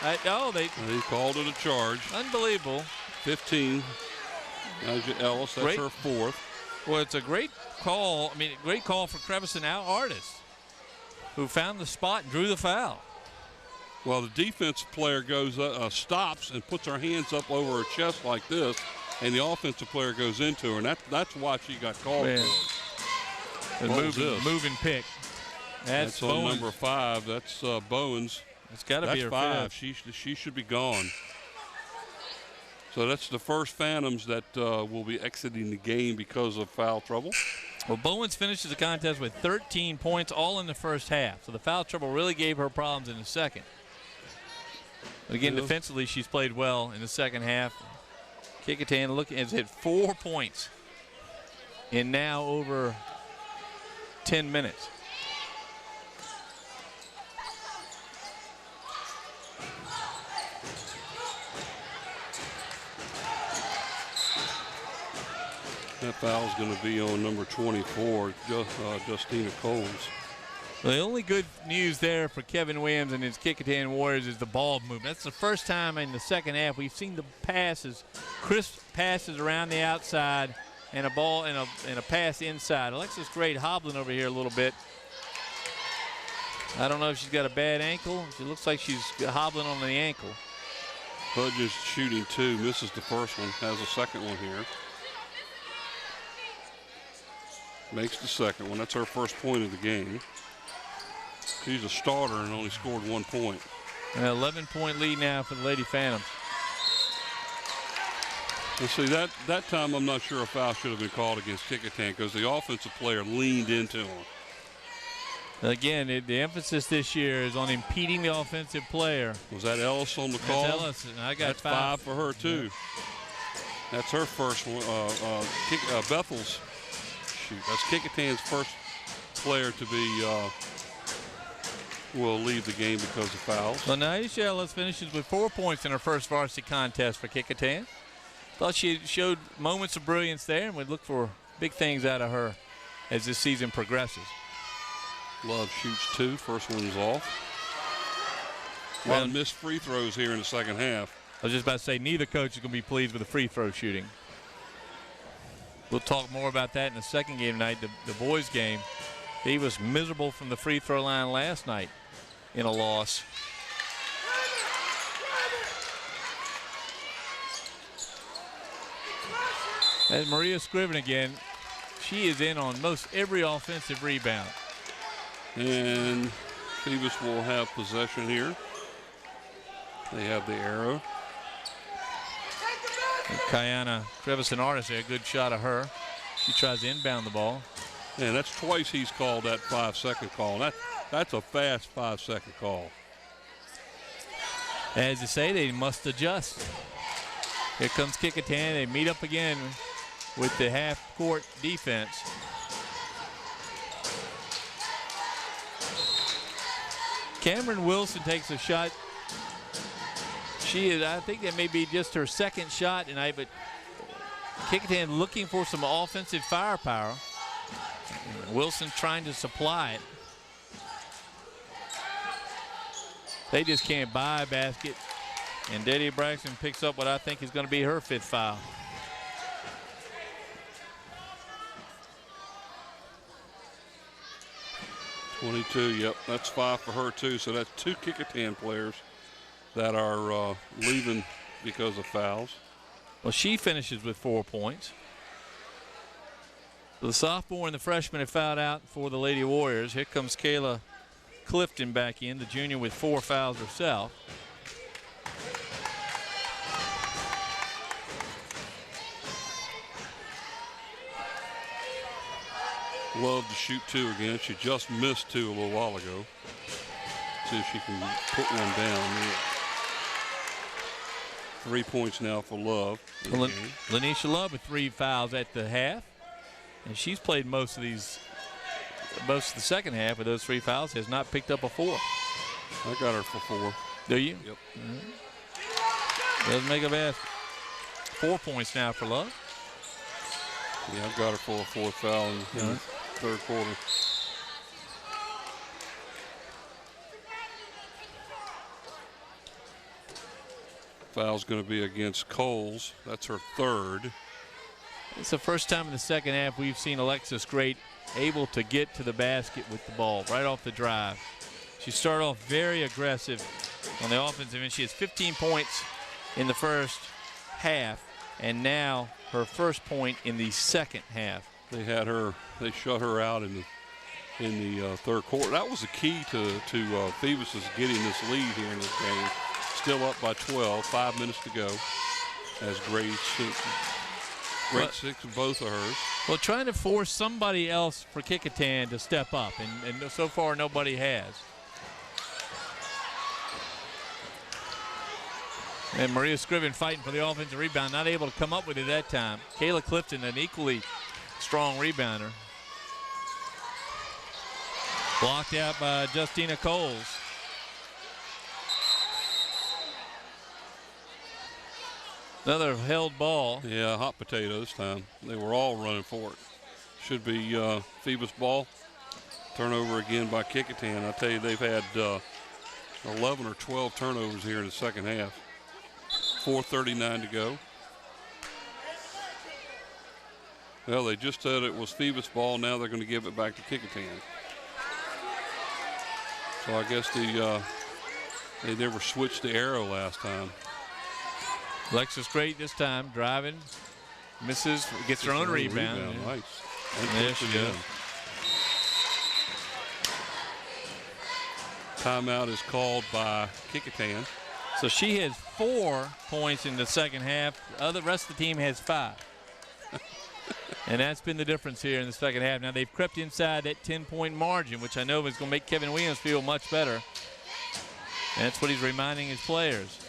They called it a charge. Unbelievable. 15. Naisha Ellis, that's her 4th. Well, it's a great call. I mean, great call for Crevice and Artis, who found the spot and drew the foul. Well, the defensive player goes stops and puts her hands up over her chest like this, and the offensive player goes into her, and that's why she got called for. The moving pick. That's on number 5. That's Bowens. It's got to be her 5. 5th. She should be gone. So that's the first Phantoms that will be exiting the game because of foul trouble. Well, Bowens finishes the contest with 13 points, all in the first half. So the foul trouble really gave her problems in the second. But again, defensively, she's played well in the second half. Kecoughtan has hit 4 points in now over 10 minutes. That foul is going to be on number 24, Justina Coles. Well, the only good news there for Kevin Williams and his Kecoughtan Warriors is the ball movement. That's the first time in the second half we've seen the passes, crisp passes around the outside, and a ball and a pass inside. Alexis Great hobbling over here a little bit. I don't know if she's got a bad ankle. She looks like she's hobbling on the ankle. Budge is shooting 2, misses the first one, has a second one here. Makes the second one. That's her first point of the game. She's a starter and only scored 1 point. An 11-point lead now for the Lady Phantoms. And see, that time I'm not sure a foul should have been called against Kecoughtan because the offensive player leaned into him. Again, the emphasis this year is on impeding the offensive player. Was that Ellis on the call? That's Ellis. I got That's 5 for her, too. Yeah. That's her first one. Bethel's. Shoot, that's Kecoughtan's first player to be will leave the game because of fouls. Well, Naisha Ellis finishes with 4 points in her first varsity contest for Kecoughtan. Thought she showed moments of brilliance there, and would look for big things out of her as this season progresses. Love shoots 2. First one's off. A lot of missed free throws here in the second half. I was just about to say, neither coach is going to be pleased with the free throw shooting. We'll talk more about that in the second game tonight, the boys' game. He was miserable from the free throw line last night in a loss. As Maria Scriven again, she is in on most every offensive rebound. And Phoebus will have possession here. They have the arrow. And Kiana Trevisan-Artis there, good shot of her. She tries to inbound the ball. And that's twice he's called that 5-second call. That's a fast 5-second call. As you say, they must adjust. Here comes Kecoughtan. They meet up again with the half-court defense. Cameron Wilson takes a shot. She is, I think that may be just her second shot tonight, but Kecoughtan looking for some offensive firepower. Wilson trying to supply it. They just can't buy a basket. And Dedia Braxton picks up what I think is going to be her 5th foul. .22, yep, that's 5 for her too. So that's 2 Kecoughtan players that are leaving because of fouls. Well, she finishes with 4 points. The sophomore and the freshman have fouled out for the Lady Warriors. Here comes Kayla Clifton back in, the junior with 4 fouls herself. Love to shoot 2 again. She just missed 2 a little while ago. See if she can put one down. Yeah. 3 points now for Love. Well, Lanisha Love with 3 fouls at the half. And she's played most of the second half with those 3 fouls, has not picked up a 4. I got her for 4. Do you? Yep. Doesn't make a basket. 4 points now for Love. Yeah, I've got her for a 4th foul in the third quarter. Foul's going to be against Coles. That's her 3rd. It's the first time in the second half we've seen Alexis Great able to get to the basket with the ball right off the drive. She started off very aggressive on the offensive end. She has 15 points in the first half, and now her first point in the second half. They shut her out in the third quarter. That was the key to Phoebus is getting this lead here in this game. Still up by 12, 5 minutes to go. As grade 6, both of hers. Well, trying to force somebody else for Kecoughtan to step up, and so far nobody has. And Maria Scriven fighting for the offensive rebound, not able to come up with it that time. Kayla Clifton, an equally strong rebounder. Blocked out by Justina Coles. Another held ball. Yeah, hot potato this time. They were all running for it. Should be Phoebus ball. Turnover again by Kecoughtan. I tell you, they've had 11 or 12 turnovers here in the second half. 4:39 to go. Well, they just said it was Phoebus ball. Now they're going to give it back to Kecoughtan. So I guess they never switched the arrow last time. Alexis Great this time, driving, misses, gets her own rebound. Yeah. Nice. And there she goes. Timeout is called by Kecoughtan. So she has 4 points in the second half. The rest of the team has 5. And that's been the difference here in the second half. Now they've crept inside that 10-point margin, which I know is going to make Kevin Williams feel much better. And that's what he's reminding his players.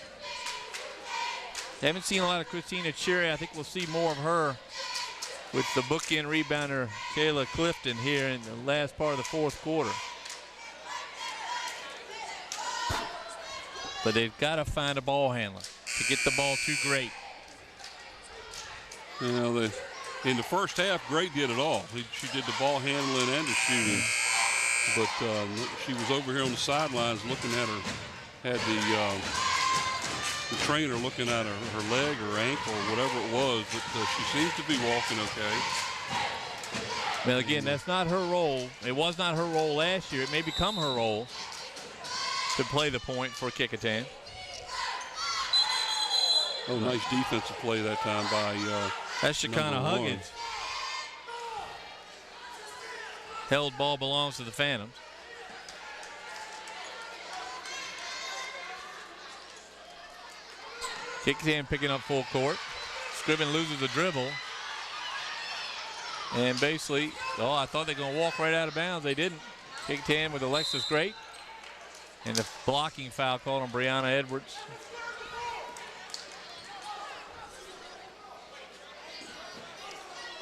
Haven't seen a lot of Christina Cherry. I think we'll see more of her with the bookend rebounder Kayla Clifton here in the last part of the fourth quarter. But they've got to find a ball handler to get the ball to Great. Well, in the first half, Gray did it all. She did the ball handling and the shooting. But she was over here on the sidelines looking at her, had the trainer looking at her leg or ankle or whatever it was, but she seems to be walking okay. Well, again, that's not her role. It was not her role last year. It may become her role to play the point for Kecoughtan. Oh, nice defensive play that time by that's Shekinah Huggins. Held ball belongs to the Phantoms. Kecoughtan picking up full court. Scriven loses the dribble. And basically, I thought they were going to walk right out of bounds. They didn't. Kecoughtan with Alexis Great. And the blocking foul called on Brianna Edwards.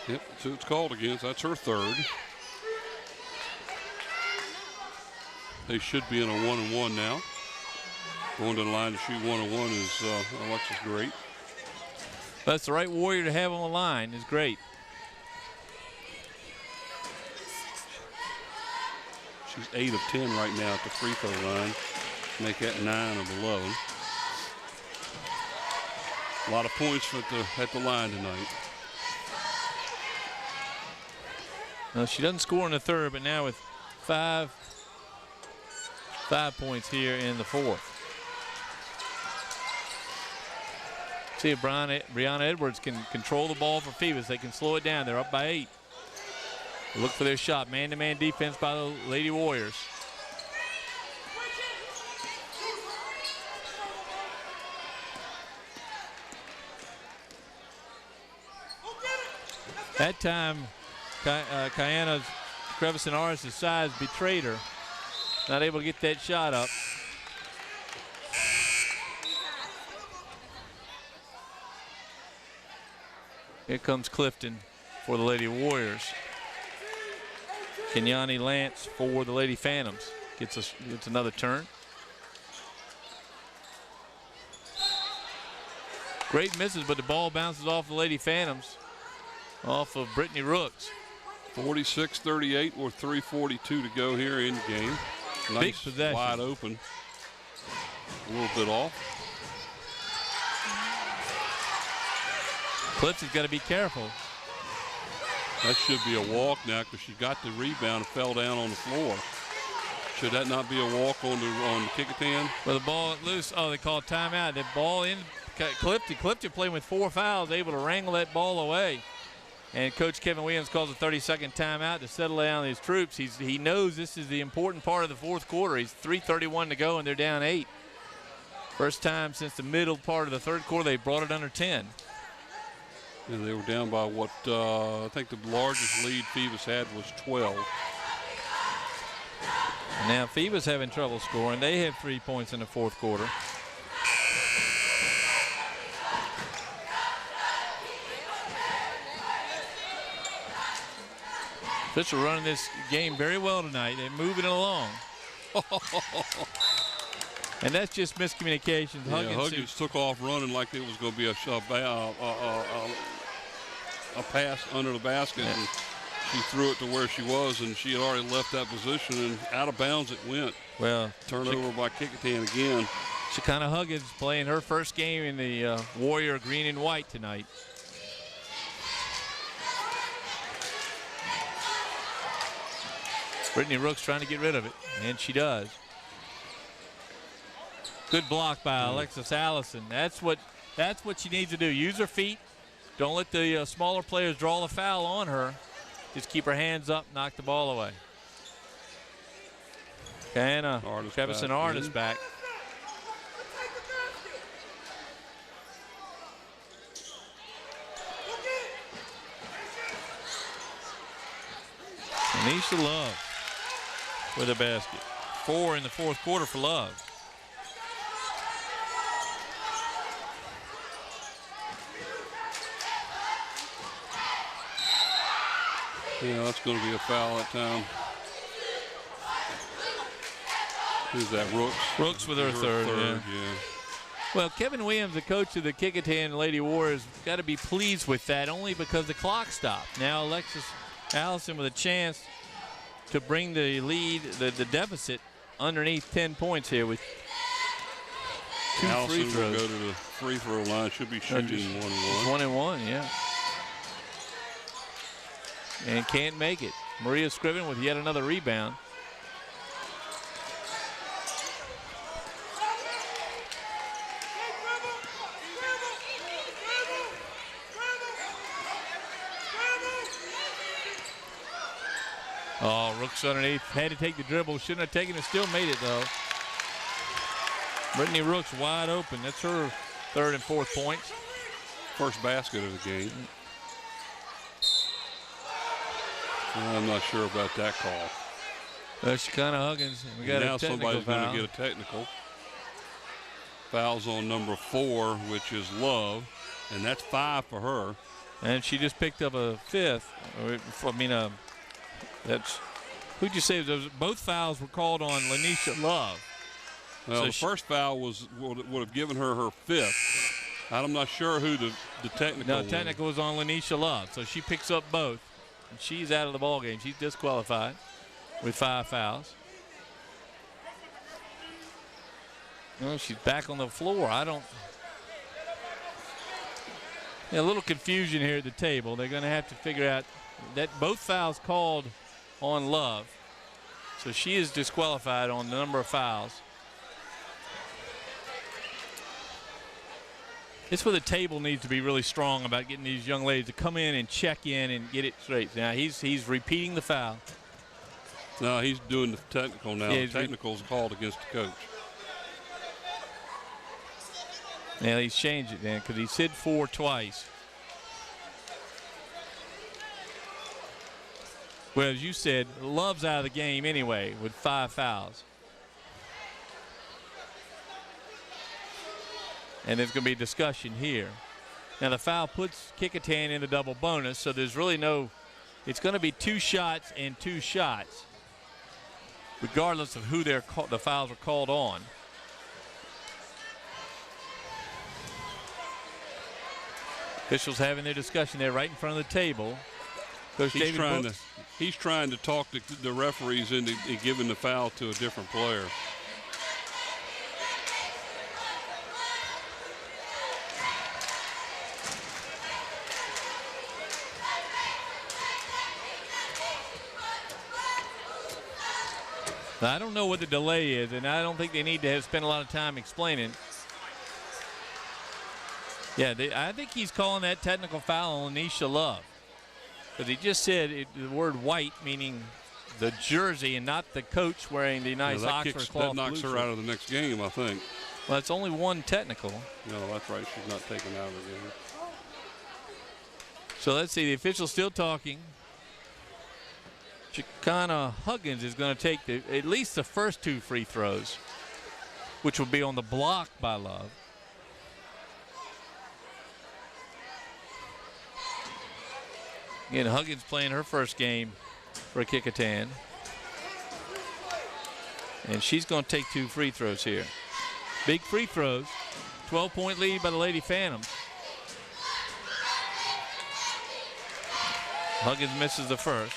Yep, that's who it's called against. That's her third. They should be in a 1-and-1 now. Going to the line to shoot 1-and-1 is Alexis Great. That's the right Warrior to have on the line is Great. She's 8 of 10 right now at the free throw line. Make that 9 of 11. A lot of points at the line tonight. She doesn't score in the third, but now with 5 points here in the fourth. See if Brianna Edwards can control the ball for Phoebus. They can slow it down. They're up by 8. Look for their shot. Man-to-man defense by the Lady Warriors. That time, Kiana's Crevice and Aris' size betrayed her. Not able to get that shot up. Here comes Clifton for the Lady Warriors. Kenyani Lance for the Lady Phantoms. Gets another turn. Great misses, but the ball bounces off the Lady Phantoms. Off of Brittany Rooks. 46-38 with 3:42 to go here in the game. Nice, big possession. Wide open. A little bit off. Clifton's got to be careful. That should be a walk now because she got the rebound and fell down on the floor. Should that not be a walk on the Kecoughtan? Well, the ball loose. Oh, they call timeout. The ball in Clifton. Clifton playing with 4 fouls, able to wrangle that ball away. And Coach Kevin Williams calls a 30-second timeout to settle down his troops. He knows this is the important part of the fourth quarter. He's 3:31 to go, and they're down 8. First time since the middle part of the third quarter they brought it under 10. And they were down by what I think the largest lead Phoebus had was 12. And now Phoebus having trouble scoring. They have 3 points in the fourth quarter. Fisher running this game very well tonight. They're moving it along. And that's just miscommunications. Yeah, Huggins took off running like it was going to be a pass under the basket. Yeah. And she threw it to where she was, and she had already left that position, and out of bounds it went. Well, turnover by Kecoughtan again. Shekinah Huggins playing her first game in the Warrior green and white tonight. Brittany Rooks trying to get rid of it, and she does. Good block by Alexis Allison. That's what she needs to do. Use her feet. Don't let the smaller players draw the foul on her. Just keep her hands up, knock the ball away. Kiana Trevison Artis back. Anisha Love with a basket. 4 in the fourth quarter for Love. Yeah, that's going to be a foul that time. Who's that, Rooks? Rooks with her third, yeah. Well, Kevin Williams, the coach of the Kecoughtan Lady Warriors, got to be pleased with that only because the clock stopped. Now Alexis Allison with a chance to bring the lead, the deficit underneath 10 points here with 2 Allison free throws. will go to the free throw line. Should be shooting 1-1. 1-1, yeah. And can't make it. Maria Scriven with yet another rebound. Oh, Rooks underneath. Had to take the dribble. Shouldn't have taken it. Still made it, though. Brittany Rooks wide open. That's her 3rd and 4th points. First basket of the game. I'm not sure about that call. Shekinah Huggins. We got now a technical somebody's foul. going to get a technical. Fouls on number 4, which is Love, and that's 5 for her. And she just picked up a 5th. That's who'd you say? Both fouls were called on Lanisha Love. Well, So the first foul would have given her 5th. I'm not sure who the technical No, was. technical was on Lanisha Love. So she picks up both. And she's out of the ball game. She's disqualified with 5 fouls. Well, she's back on the floor. A little confusion here at the table. They're going to have to figure out that both fouls called on Love. So she is disqualified on the number of fouls. It's where the table needs to be really strong about getting these young ladies to come in and check in and get it straight. Now he's repeating the foul. No, he's doing the technical now. Yeah, the technical's called against the coach. Now he's changed it then because he said 4 twice. Well, as you said, Love's out of the game anyway with 5 fouls. And there's going to be discussion here. Now the foul puts Kecoughtan in the double bonus, so there's really no, it's going to be 2 shots and 2 shots, regardless of who the fouls are called on. Officials having their discussion there right in front of the table. Coach David Brooks. He's trying to talk the referees into giving the foul to a different player. I don't know what the delay is, and I don't think they need to spend a lot of time explaining. Yeah, I think he's calling that technical foul on Anisha Love. Because he just said the word white, meaning the jersey and not the coach wearing the nice Oxford cloth. That knocks her out of the next game, I think. Well, it's only 1 technical. No, that's right. She's not taken out of the game. So let's see. The official's still talking. Shekinah Huggins is going to take at least the first 2 free throws, which will be on the block by Love. Again, Huggins playing her first game for Kecoughtan. And she's going to take 2 free throws here. Big free throws. 12-point lead by the Lady Phantoms. Huggins misses the first.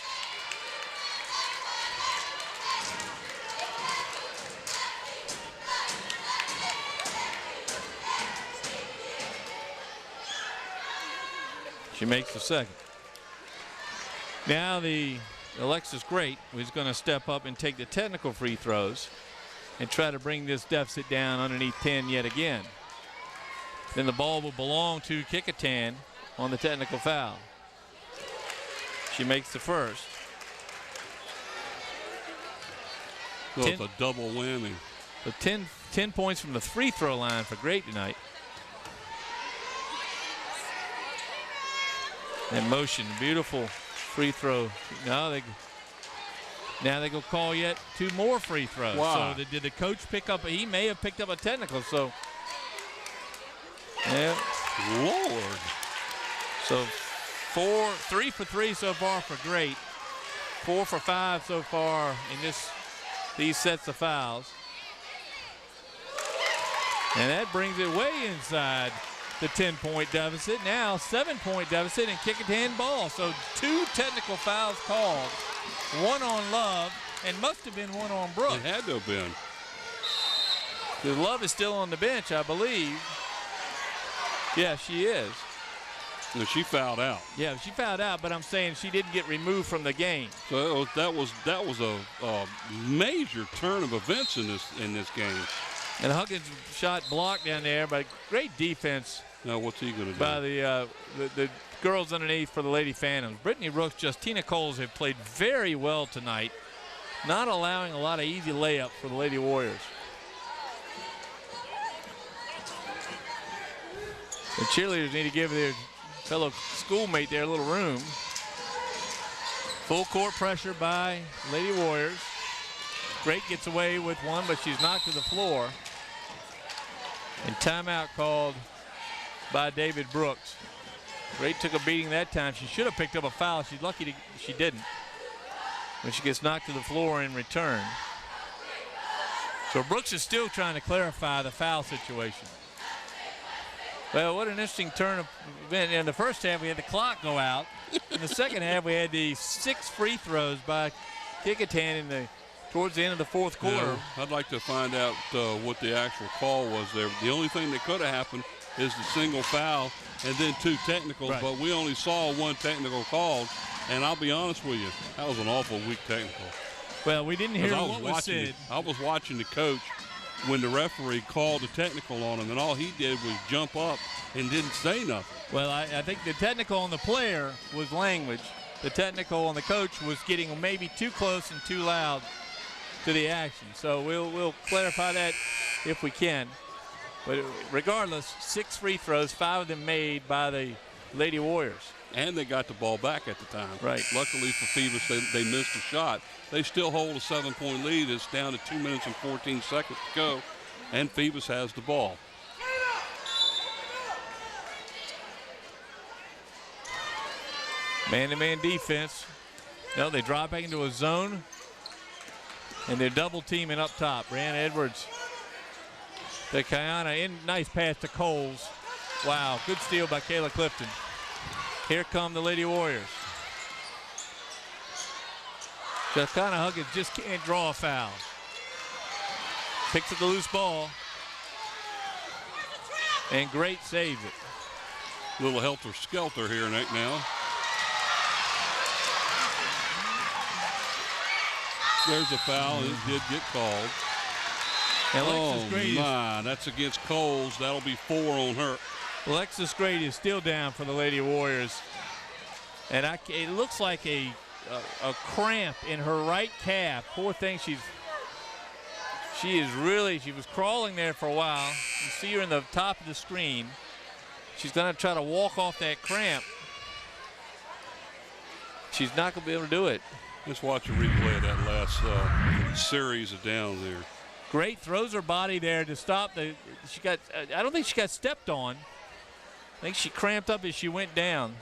She makes the second. Now the Alexis Great is going to step up and take the technical free throws and try to bring this deficit down underneath 10 yet again. Then the ball will belong to Kecoughtan on the technical foul. She makes the first. So it's a double whammy. So 10 points from the free throw line for Great tonight. And motion, beautiful free throw. Now they go call yet 2 more free throws. Wow. So did the coach pick up? He may have picked up a technical. So, yeah. Lord. So 3 for 3 so far for Great. 4 for 5 so far in these sets of fouls. And that brings it way inside the 10-point deficit. Now 7-point deficit and Kecoughtan ball. So 2 technical fouls called. 1 on Love and must have been 1 on Brooks. It had to have been. The Love is still on the bench, I believe. Yeah, she is. No, she fouled out. Yeah, she fouled out, but I'm saying she didn't get removed from the game. So that was a major turn of events in this game. And Huggins shot blocked down there, but great defense. Now what's he going to do? By the girls underneath for the Lady Phantoms. Brittany Rooks, Justina Coles have played very well tonight, not allowing a lot of easy layups for the Lady Warriors. The cheerleaders need to give their fellow schoolmate there a little room. Full court pressure by Lady Warriors. Great gets away with one, but she's knocked to the floor. And timeout called by David Brooks. Great took a beating that time. She should have picked up a foul. She's lucky she didn't. When she gets knocked to the floor in return. So Brooks is still trying to clarify the foul situation. Well, what an interesting turn of event. In the first half, we had the clock go out. In the second half, we had the 6 free throws by Kecoughtan towards the end of the fourth quarter. Yeah, I'd like to find out what the actual call was there. The only thing that could have happened is the single foul and then 2 technicals, right. But we only saw 1 technical called. And I'll be honest with you, that was an awful weak technical. Well, we didn't hear what was said. I was watching the coach when the referee called the technical on him, and all he did was jump up and didn't say nothing. Well, I think the technical on the player was language. The technical on the coach was getting maybe too close and too loud to the action. So we'll clarify that if we can. But regardless, 6 free throws, 5 of them made by the Lady Warriors. And they got the ball back at the time. Right. Luckily for Phoebus, they missed a shot. They still hold a 7-point lead. It's down to 2 minutes and 14 seconds to go, and Phoebus has the ball. Man-to-man defense. No, they drop back into a zone, and they're double teaming up top. Brianna Edwards to Kiana. In nice pass to Coles. Wow, good steal by Kayla Clifton. Here come the Lady Warriors. Kiana Huggins just can't draw a foul. Picks up the loose ball. And great saves it. Little helter-skelter here right now. There's a foul. It did get called. Alexis Grady that's against Coles. That'll be 4 on her. Alexis Grady is still down for the Lady Warriors. And it looks like a cramp in her right calf. Poor thing, she was crawling there for a while. You see her in the top of the screen. She's gonna try to walk off that cramp. She's not gonna be able to do it. Let's watch a replay of that last series of downs there. Great, throws her body there to stop I don't think she got stepped on. I think she cramped up as she went down.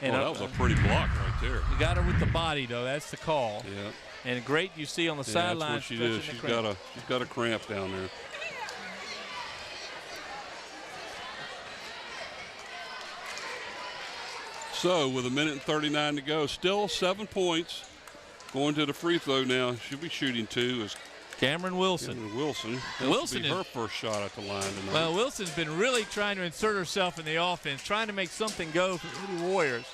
And that was a pretty block right there. You got her with the body, though. That's the call. Yeah. And great, you see on the sideline. That's what she did. She's got a cramp down there. So with 1:39 to go, still 7 points. Going to the free throw now. She'll be shooting 2 is Cameron Wilson. Wilson be her first shot at the line tonight. Well, Wilson's been really trying to insert herself in the offense, trying to make something go for the Lady Warriors.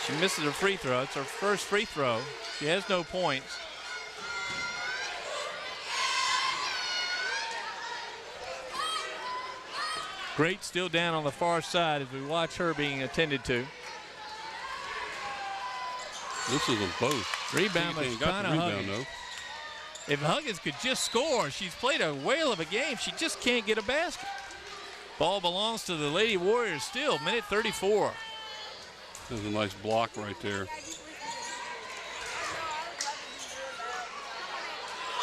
She misses her free throw. It's her first free throw. She has no points. Great still down on the far side as we watch her being attended to. This is them both. Rebound by Kiana Huggins. Though. If Huggins could just score, she's played a whale of a game. She just can't get a basket. Ball belongs to the Lady Warriors still, minute 34. There's a nice block right there.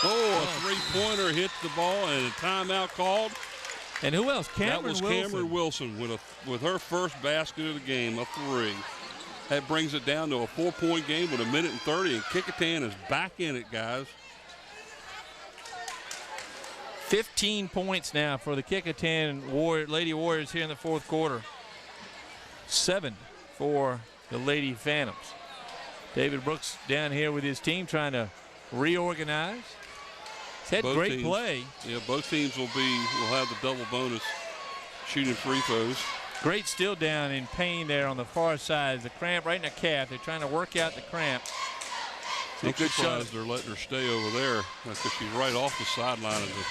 Oh, a three-pointer hits the ball and a timeout called. And who else? Cameron Wilson with her first basket of the game, a 3. That brings it down to a 4-point game with 1:30, and Kecoughtan is back in it, guys. 15 points now for the Kecoughtan Lady Warriors here in the fourth quarter. 7 for the Lady Phantoms. David Brooks down here with his team trying to reorganize. He's had Both great teams, play. Yeah, both teams will have the double bonus shooting free throws. Great still down in pain there on the far side. The cramp right in the calf. They're trying to work out the cramp. I'm surprised they're letting her stay over there because she's right off the sideline of the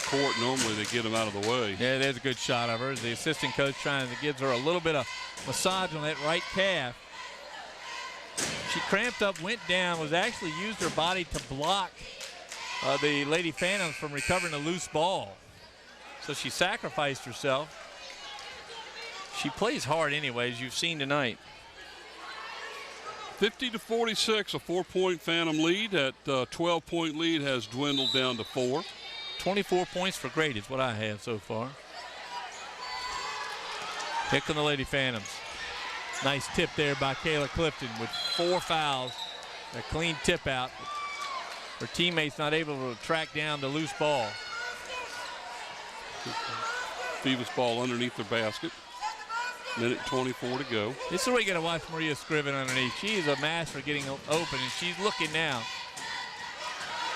court. Normally they get them out of the way. Yeah, there's a good shot of her. The assistant coach trying to give her a little bit of massage on that right calf. She cramped up, went down, was actually used her body to block the Lady Phantoms from recovering a loose ball. So she sacrificed herself. She plays hard anyway, as you've seen tonight. 50-46, a 4-point Phantom lead. That 12-point lead has dwindled down to 4. 24 points for Great is what I have so far. Here come the Lady Phantoms. Nice tip there by Kayla Clifton with 4 fouls. A clean tip out. Her teammates not able to track down the loose ball. Phoebus ball underneath their basket. Minute 24 to go. This is where you got to watch Maria Scriven underneath. She is a master getting open, and she's looking now.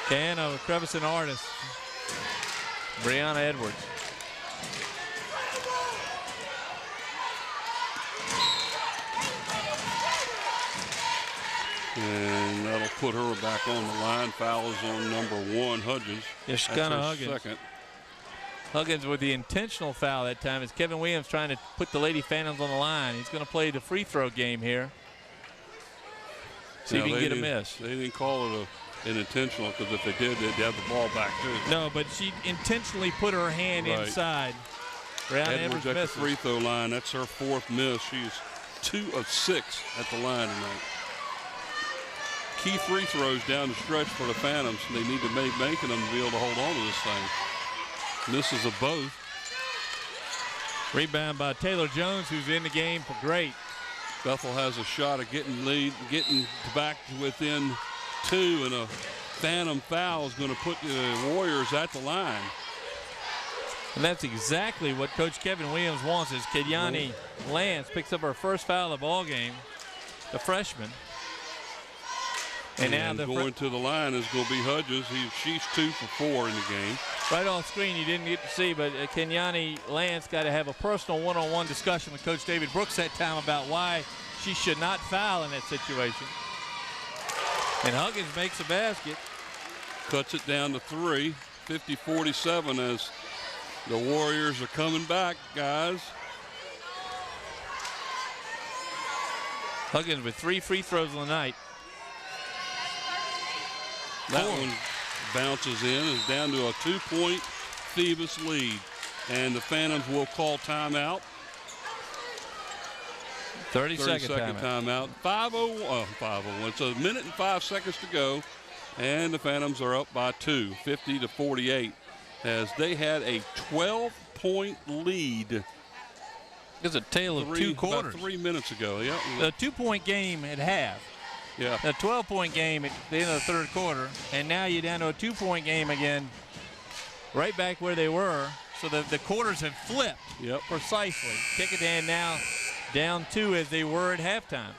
Can of a Crevice artist. Brianna Edwards. And that'll put her back on the line. Foul is on number 1, Hudgens. Yes, That's her Huggins. second. Huggins with the intentional foul that time as Kevin Williams trying to put the Lady Phantoms on the line. He's going to play the free throw game here. See if he can get a miss. They didn't call it an intentional because if they did, they'd have the ball back too. No, but she intentionally put her hand inside. Brianna Edwards at misses. the free throw line. That's her 4th miss. She's 2 of 6 at the line tonight. Key free throws down the stretch for the Phantoms. They need to make making them to be able to hold on to this thing. Misses of both. Rebound by Taylor Jones, who's in the game for Great. Bethel has a shot of getting back to within 2, and a Phantom foul is going to put the Warriors at the line. And that's exactly what Coach Kevin Williams wants as Kedyani Lance picks up her first foul of the ball game, the freshman. And now going to the line is going to be Hudgens. She's 2 for 4 in the game. Right off screen, you didn't get to see, but Kenyani Lance got to have a personal one-on-one discussion with Coach David Brooks that time about why she should not foul in that situation. And Huggins makes a basket. Cuts it down to 3. 50-47 as the Warriors are coming back, guys. Huggins with 3 free throws on the night. That one bounces in, is down to a 2-point Phoebus lead. And the Phantoms will call timeout. 30-second timeout. 5:01. It's a minute and 5 seconds to go. And the Phantoms are up by 2, 50-48, as they had a 12-point lead. It's a tale of 2 quarters. About 3 minutes ago. Yeah. A 2-point game at half. Yeah. A 12-point game at the end of the 3rd quarter, and now you're down to a 2-point game again, right back where they were. So the quarters have flipped. Yep. Precisely. Kecoughtan now down 2 as they were at halftime.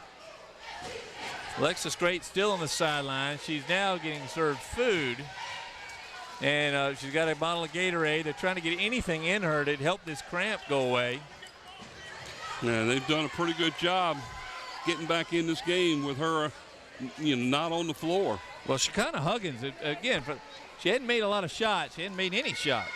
Alexis Great still on the sideline. She's now getting served food, and she's got a bottle of Gatorade. They're trying to get anything in her to help this cramp go away. Yeah, they've done a pretty good job getting back in this game with her, not on the floor. Well, Shekinah Huggins, again, she hadn't made a lot of shots. She hadn't made any shots.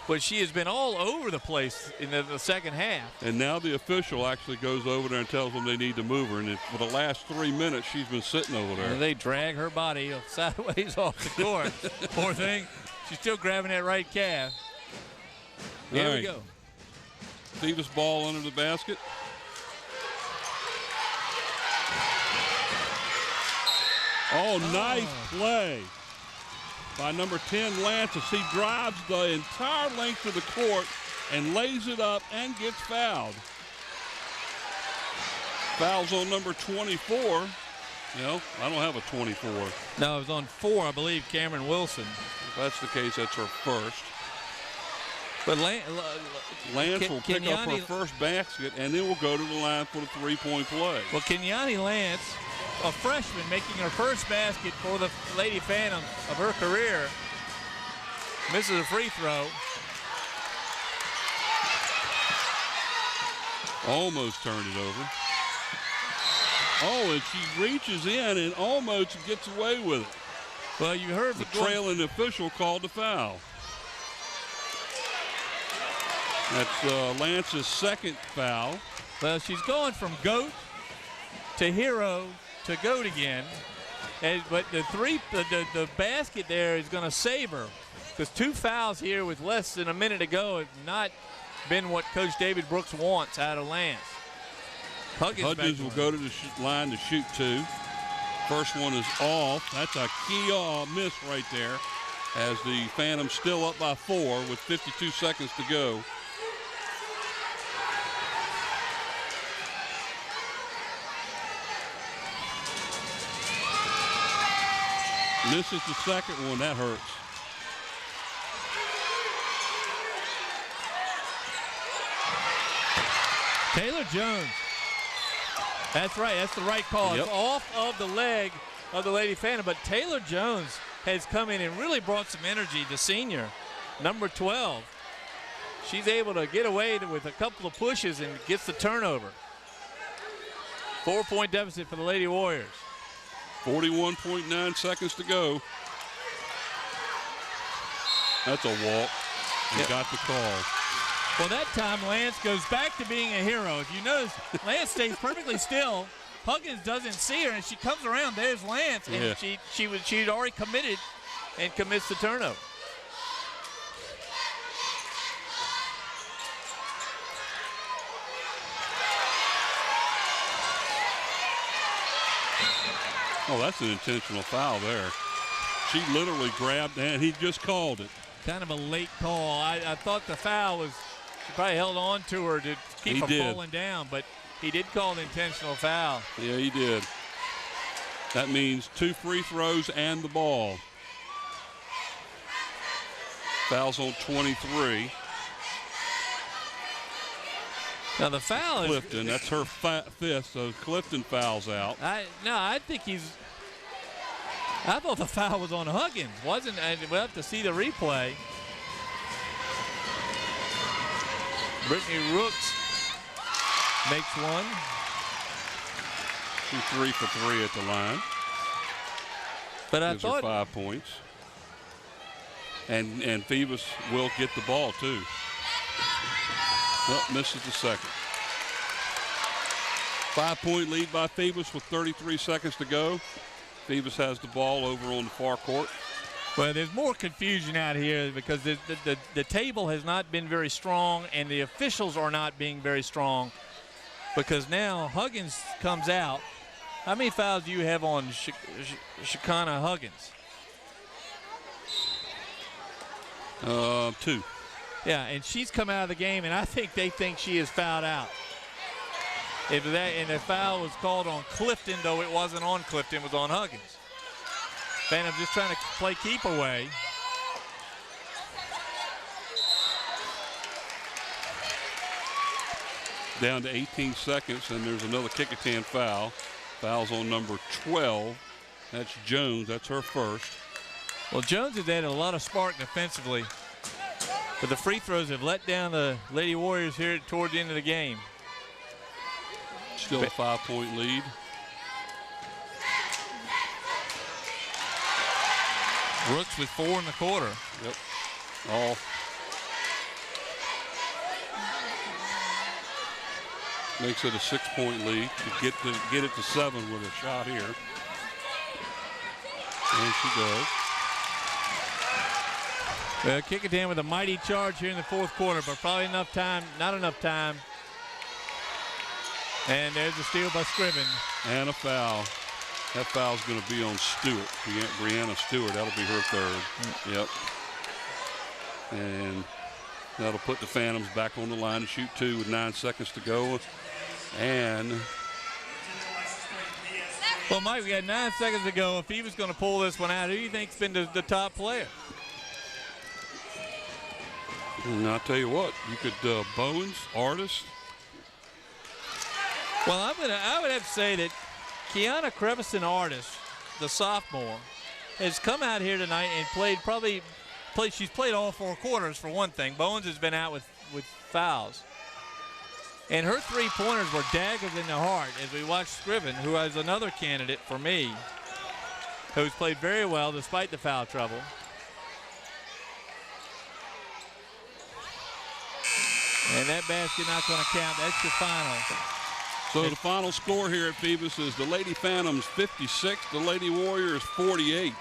But she has been all over the place in the second half. And now the official actually goes over there and tells them they need to move her. And for the last 3 minutes, she's been sitting over there. And they drag her body sideways off the court. Poor thing. She's still grabbing that right calf. Here we go. Phoebus ball under the basket. Oh, nice play by number 10, Lance, as he drives the entire length of the court and lays it up and gets fouled. Fouls on number 24. No, I don't have a 24. No, it was on 4, I believe, Cameron Wilson. If that's the case, that's her first. But Lance will pick up her first basket, and then we'll go to the line for the three-point play. Well, Kenyani Lance, a freshman, making her first basket for the Lady Phantoms of her career, misses a free throw. Almost turned it over. Oh, and she reaches in and almost gets away with it. Well, you heard the trailing official called the foul. That's Lance's second foul. Well, she's going from GOAT to hero to GOAT again. But the basket there is going to save her, because 2 fouls here with less than a minute to go have not been what Coach David Brooks wants out of Lance. Huggins will go to the line to shoot 2. First one is off. That's a key miss right there, as the Phantoms still up by 4 with 52 seconds to go. Misses the second one. That hurts. Taylor Jones. That's right. That's the right call. Yep. It's off of the leg of the Lady Phantom, but Taylor Jones has come in and really brought some energy. The senior, number 12. She's able to get away with a couple of pushes and gets the turnover. 4-point deficit for the Lady Warriors. 41.9 seconds to go. That's a walk. He got the call. Well, that time Lance goes back to being a hero. If you notice, Lance stays perfectly still. Huggins doesn't see her, and she comes around. There's Lance, and she'd already committed and commits the turnover. Oh, that's an intentional foul there. She literally grabbed, and he just called it. Kind of a late call. I thought the foul was, she probably held on to her to keep her falling down, but he did call an intentional foul. Yeah, he did. That means 2 free throws and the ball. Fouls on 23. Now the foul is Clifton. That's her 5th, so Clifton fouls out. I think I thought the foul was on Huggins. Wasn't? We'll have to see the replay. Brittany Rooks makes one. 3 for 3 at the line. But I Gives her thought 5 points. And Phoebus will get the ball too. Oh, misses the second. 5-point lead by Phoebus with 33 seconds to go. Phoebus has the ball over on the far court. Well, there's more confusion out here because the table has not been very strong, and the officials are not being very strong, because now Huggins comes out. How many fouls do you have on Shekinah Huggins? 2. Yeah, and she's come out of the game, and I think they think she is fouled out. And the foul was called on Clifton, though it wasn't on Clifton, it was on Huggins. Phantom just trying to play keep away. Down to 18 seconds, and there's another Kecoughtan foul. Foul's on number 12. That's Jones. That's her first. Well, Jones has added a lot of spark defensively, but the free throws have let down the Lady Warriors here toward the end of the game. Still a 5-point lead. Brooks with 4 in the quarter. Yep. All. Makes it a 6-point lead. You get it to 7 with a shot here. And she does. Kecoughtan with a mighty charge here in the 4th quarter, but probably not enough time. And there's a steal by Scriven. And a foul. That foul's going to be on Stewart, Brianna Stewart. That'll be her 3rd. Yep. And that'll put the Phantoms back on the line to shoot 2 with 9 seconds to go. And well, Mike, we got 9 seconds to go. If he was going to pull this one out, who do you think's been the top player? And I'll tell you what, you could Bowens, Artist. Well, I would have to say that Kiana Crevice, Artist, the sophomore, has come out here tonight and she's played all 4 quarters for one thing. Bowens has been out with fouls. And her 3-pointers were daggers in the heart as we watched Scriven, who is another candidate for me, who's played very well despite the foul trouble. And that basket not going to count. That's the final. So the final score here at Phoebus is the Lady Phantoms 56, the Lady Warriors 48.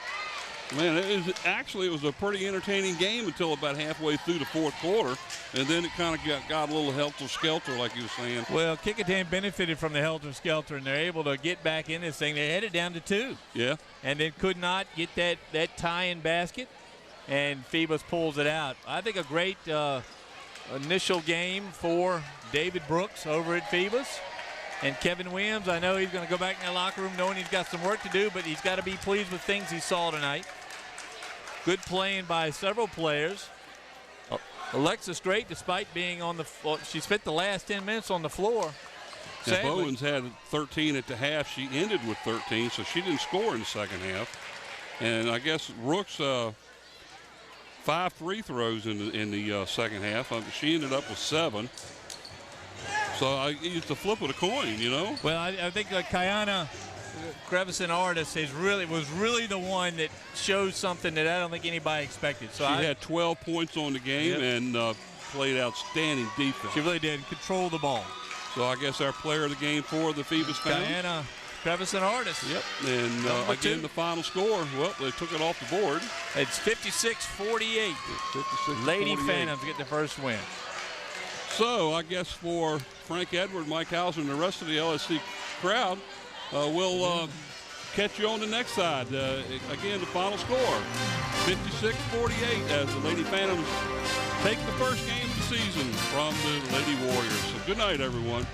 Man, it was a pretty entertaining game until about halfway through the 4th quarter, and then it kind of got a little helter-skelter, like you were saying. Well, Kecoughtan benefited from the helter-skelter, and they're able to get back in this thing. They had it down to 2. Yeah. And then could not get that tie-in basket, and Phoebus pulls it out. I think a great initial game for David Brooks over at Phoebus. And Kevin Williams, I know he's going to go back in the locker room knowing he's got some work to do, but he's got to be pleased with things he saw tonight. Good playing by several players. Alexis Great, despite being on the floor, she spent the last 10 minutes on the floor. Now, Bowens had 13 at the half. She ended with 13, so she didn't score in the second half. And I guess Rooks 5 free throws in the second half. She ended up with 7. So it's the flip of the coin, you know. Well, I think Kiana Crevice, Artist was really the one that showed something that I don't think anybody expected. So she had 12 points on the game and played outstanding defense. She really did control the ball. So I guess our player of the game for the Phoebus Phantoms. Kiana Crevice, Artist. Yep. And again, the final score. Well, they took it off the board. It's 56-48. 56-48. Lady Phantoms get the first win. So I guess for Frank Edward, Mike Hauser, and the rest of the LSC crowd, we'll catch you on the next side. Again, the final score, 56-48, as the Lady Phantoms take the first game of the season from the Lady Warriors. So good night, everyone.